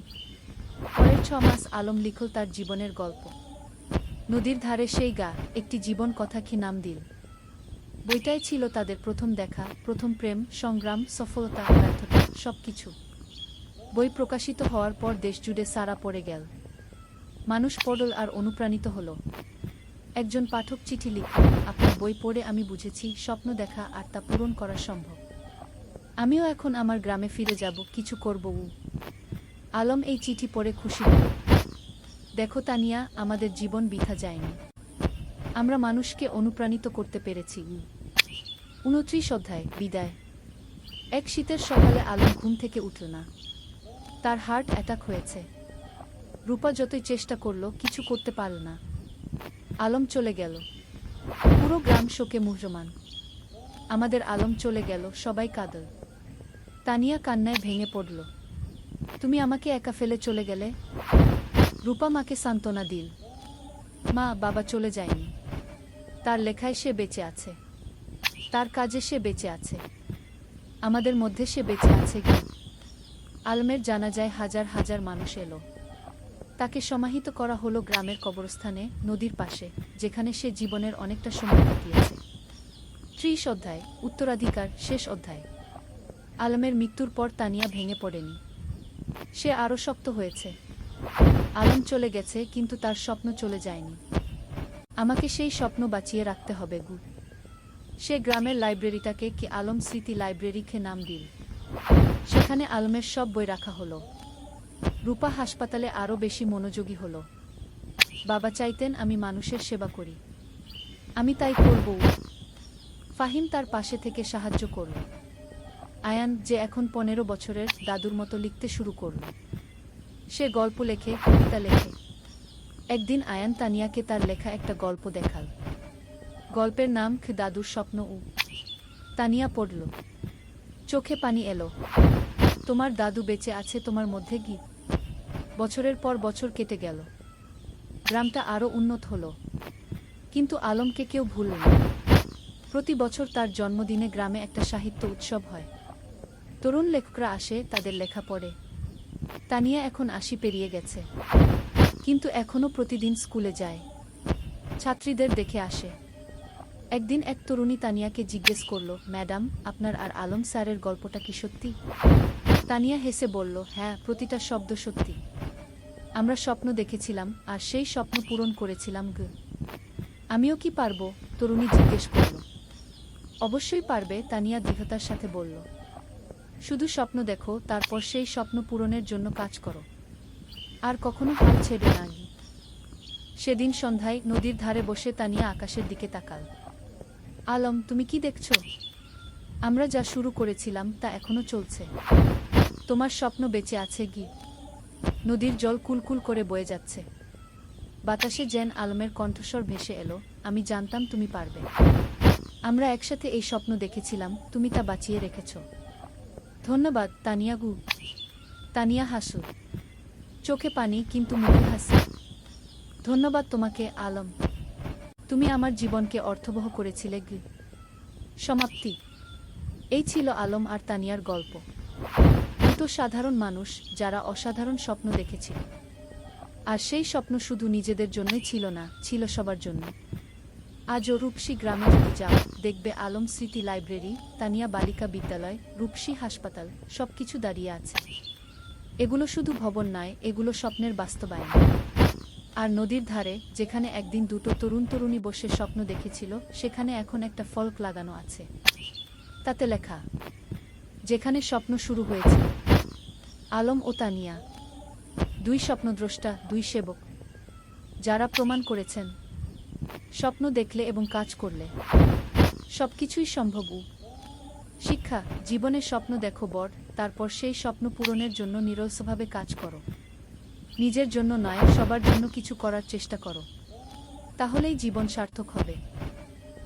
পরের ৬ মাস আলম লিখল তার জীবনের গল্প। নদীর ধারে সেই গা, একটি জীবন কথা, কি নাম দিল। বইটাই ছিল তাদের প্রথম দেখা, প্রথম প্রেম, সংগ্রাম, সফলতা, ব্যর্থতা, সবকিছু। বই প্রকাশিত হওয়ার পর দেশজুড়ে সাড়া পড়ে গেল। মানুষ পড়ল আর অনুপ্রাণিত হল। একজন পাঠক চিঠি লিখল, আপনার বই পড়ে আমি বুঝেছি, স্বপ্ন দেখা আর তা পূরণ করা সম্ভব। আমিও এখন আমার গ্রামে ফিরে যাব, কিছু করব। আলম এই চিঠি পড়ে খুশি হল। দেখো তানিয়া, আমাদের জীবন বৃথা যায়নি, আমরা মানুষকে অনুপ্রাণিত করতে পেরেছি। ২৯ অধ্যায়, বিদায়। এক শীতের সকালে আলম ঘুম থেকে উঠল না। তার হার্ট অ্যাটাক হয়েছে। রূপা যতই চেষ্টা করল, কিছু করতে পারল না। আলম চলে গেল। পুরো গ্রাম শোকে মুহ্যমান। আমাদের আলম চলে গেল, সবাই কাঁদল। তানিয়া কান্নায় ভেঙে পড়ল। তুমি আমাকে একা ফেলে চলে গেলে। রূপা মাকে সান্ত্বনা দিল। মা, বাবা চলে যায়নি, তার লেখায় সে বেঁচে আছে, তার কাজে সে বেঁচে আছে, আমাদের মধ্যে সে বেঁচে আছে। আলমের জানাজায় হাজার হাজার মানুষ এলো। তাকে সমাহিত করা হলো গ্রামের কবরস্থানে, নদীর পাশে, যেখানে সে জীবনের অনেকটা সময় কাটিয়েছে। ৩০ অধ্যায়, উত্তরাধিকার, শেষ অধ্যায়। আলমের মৃত্যুর পর তানিয়া ভেঙে পড়েনি, সে আরও শক্ত হয়েছে। আলম চলে গেছে, কিন্তু তার স্বপ্ন চলে যায়নি। আমাকে সেই স্বপ্ন বাঁচিয়ে রাখতে হবে। সে গ্রামের লাইব্রেরিটাকে কি আলম স্মৃতি লাইব্রেরিকে নাম দিল। সেখানে আলমের সব বই রাখা হলো। রূপা হাসপাতালে আরও বেশি মনোযোগী হলো। বাবা চাইতেন আমি মানুষের সেবা করি, আমি তাই করব। ফাহিম তার পাশে থেকে সাহায্য করল। আয়ান, যে এখন ১৫ বছরের, দাদুর মতো লিখতে শুরু করল। সে গল্প লেখে, কবিতা লেখে। একদিন আয়ান তানিয়াকে তার লেখা একটা গল্প দেখাল। গল্পের নাম দাদুর স্বপ্ন। তানিয়া পড়ল। চোখে পানি এলো। তোমার দাদু বেঁচে আছে তোমার মধ্যে গি। বছরের পর বছর কেটে গেল। গ্রামটা আরও উন্নত হল। কিন্তু আলমকে কেউ ভুলল না। প্রতি বছর তার জন্মদিনে গ্রামে একটা সাহিত্য উৎসব হয়। তরুণ লেখকরা আসে, তাদের লেখা পড়ে। তানিয়া এখন ৮০ পেরিয়ে গেছে, কিন্তু এখনও প্রতিদিন স্কুলে যায়, ছাত্রীদের দেখে আসে। একদিন এক তরুণী তানিয়াকে জিজ্ঞেস করল, ম্যাডাম, আপনার আর আলম স্যারের গল্পটা কি সত্যি? তানিয়া হেসে বলল, হ্যাঁ, প্রতিটা শব্দ সত্যি। আমরা স্বপ্ন দেখেছিলাম আর সেই স্বপ্ন পূরণ করেছিলাম। আমিও কি পারবো? তরুণী জিজ্ঞেস করল। অবশ্যই পারবে, তানিয়া দৃঢ়তার সাথে বলল। শুধু স্বপ্ন দেখো, তারপর সেই স্বপ্ন পূরণের জন্য কাজ করো। আর কখনো হাল ছেড়ে না। সেদিন সন্ধ্যায় নদীর ধারে বসে তানিয়া আকাশের দিকে তাকাল। আলম, তুমি কি দেখছ? আমরা যা শুরু করেছিলাম তা এখনো চলছে। তোমার স্বপ্ন বেঁচে আছে গি। নদীর জল কুলকুল করে বয়ে যাচ্ছে। বাতাসে যেন আলমের কণ্ঠস্বর ভেসে এলো, আমি জানতাম তুমি পারবে। আমরা একসাথে এই স্বপ্ন দেখেছিলাম, তুমি তা বাঁচিয়ে রেখেছ। ধন্যবাদ তানিয়া গু। তানিয়া হাসু, চোখে পানি কিন্তু মুখে হাসি। ধন্যবাদ তোমাকে আলম, তুমি আমার জীবনকে অর্থবহ করেছিলে গি। সমাপ্তি। এই ছিল আলম আর তানিয়ার গল্প। দুটো সাধারণ মানুষ যারা অসাধারণ স্বপ্ন দেখেছিল। আর সেই স্বপ্ন শুধু নিজেদের জন্যই ছিল না, ছিল সবার জন্য। আজও রূপসী গ্রামে যদি যাও, দেখবে আলম স্মৃতি লাইব্রেরি, তানিয়া বালিকা বিদ্যালয়, রূপসী হাসপাতাল, সবকিছু দাঁড়িয়ে আছে। এগুলো শুধু ভবন নয়, এগুলো স্বপ্নের বাস্তবায়ন। আর নদীর ধারে, যেখানে একদিন দুটো তরুণ তরুণী বসে স্বপ্ন দেখেছিল, সেখানে এখন একটা ফলক লাগানো আছে। তাতে লেখা, যেখানে স্বপ্ন শুরু হয়েছে। আলম ও তানিয়া, দুই স্বপ্নদ্রষ্টা, দুই সেবক, যারা প্রমাণ করেছেন স্বপ্ন দেখলে এবং কাজ করলে সবকিছুই সম্ভব। শিক্ষা, জীবনের স্বপ্ন দেখো বড়, তারপর সেই স্বপ্ন পূরণের জন্য নিরলসভাবে কাজ করো। নিজের জন্য নয়, সবার জন্য কিছু করার চেষ্টা করো। তাহলেই জীবন সার্থক হবে।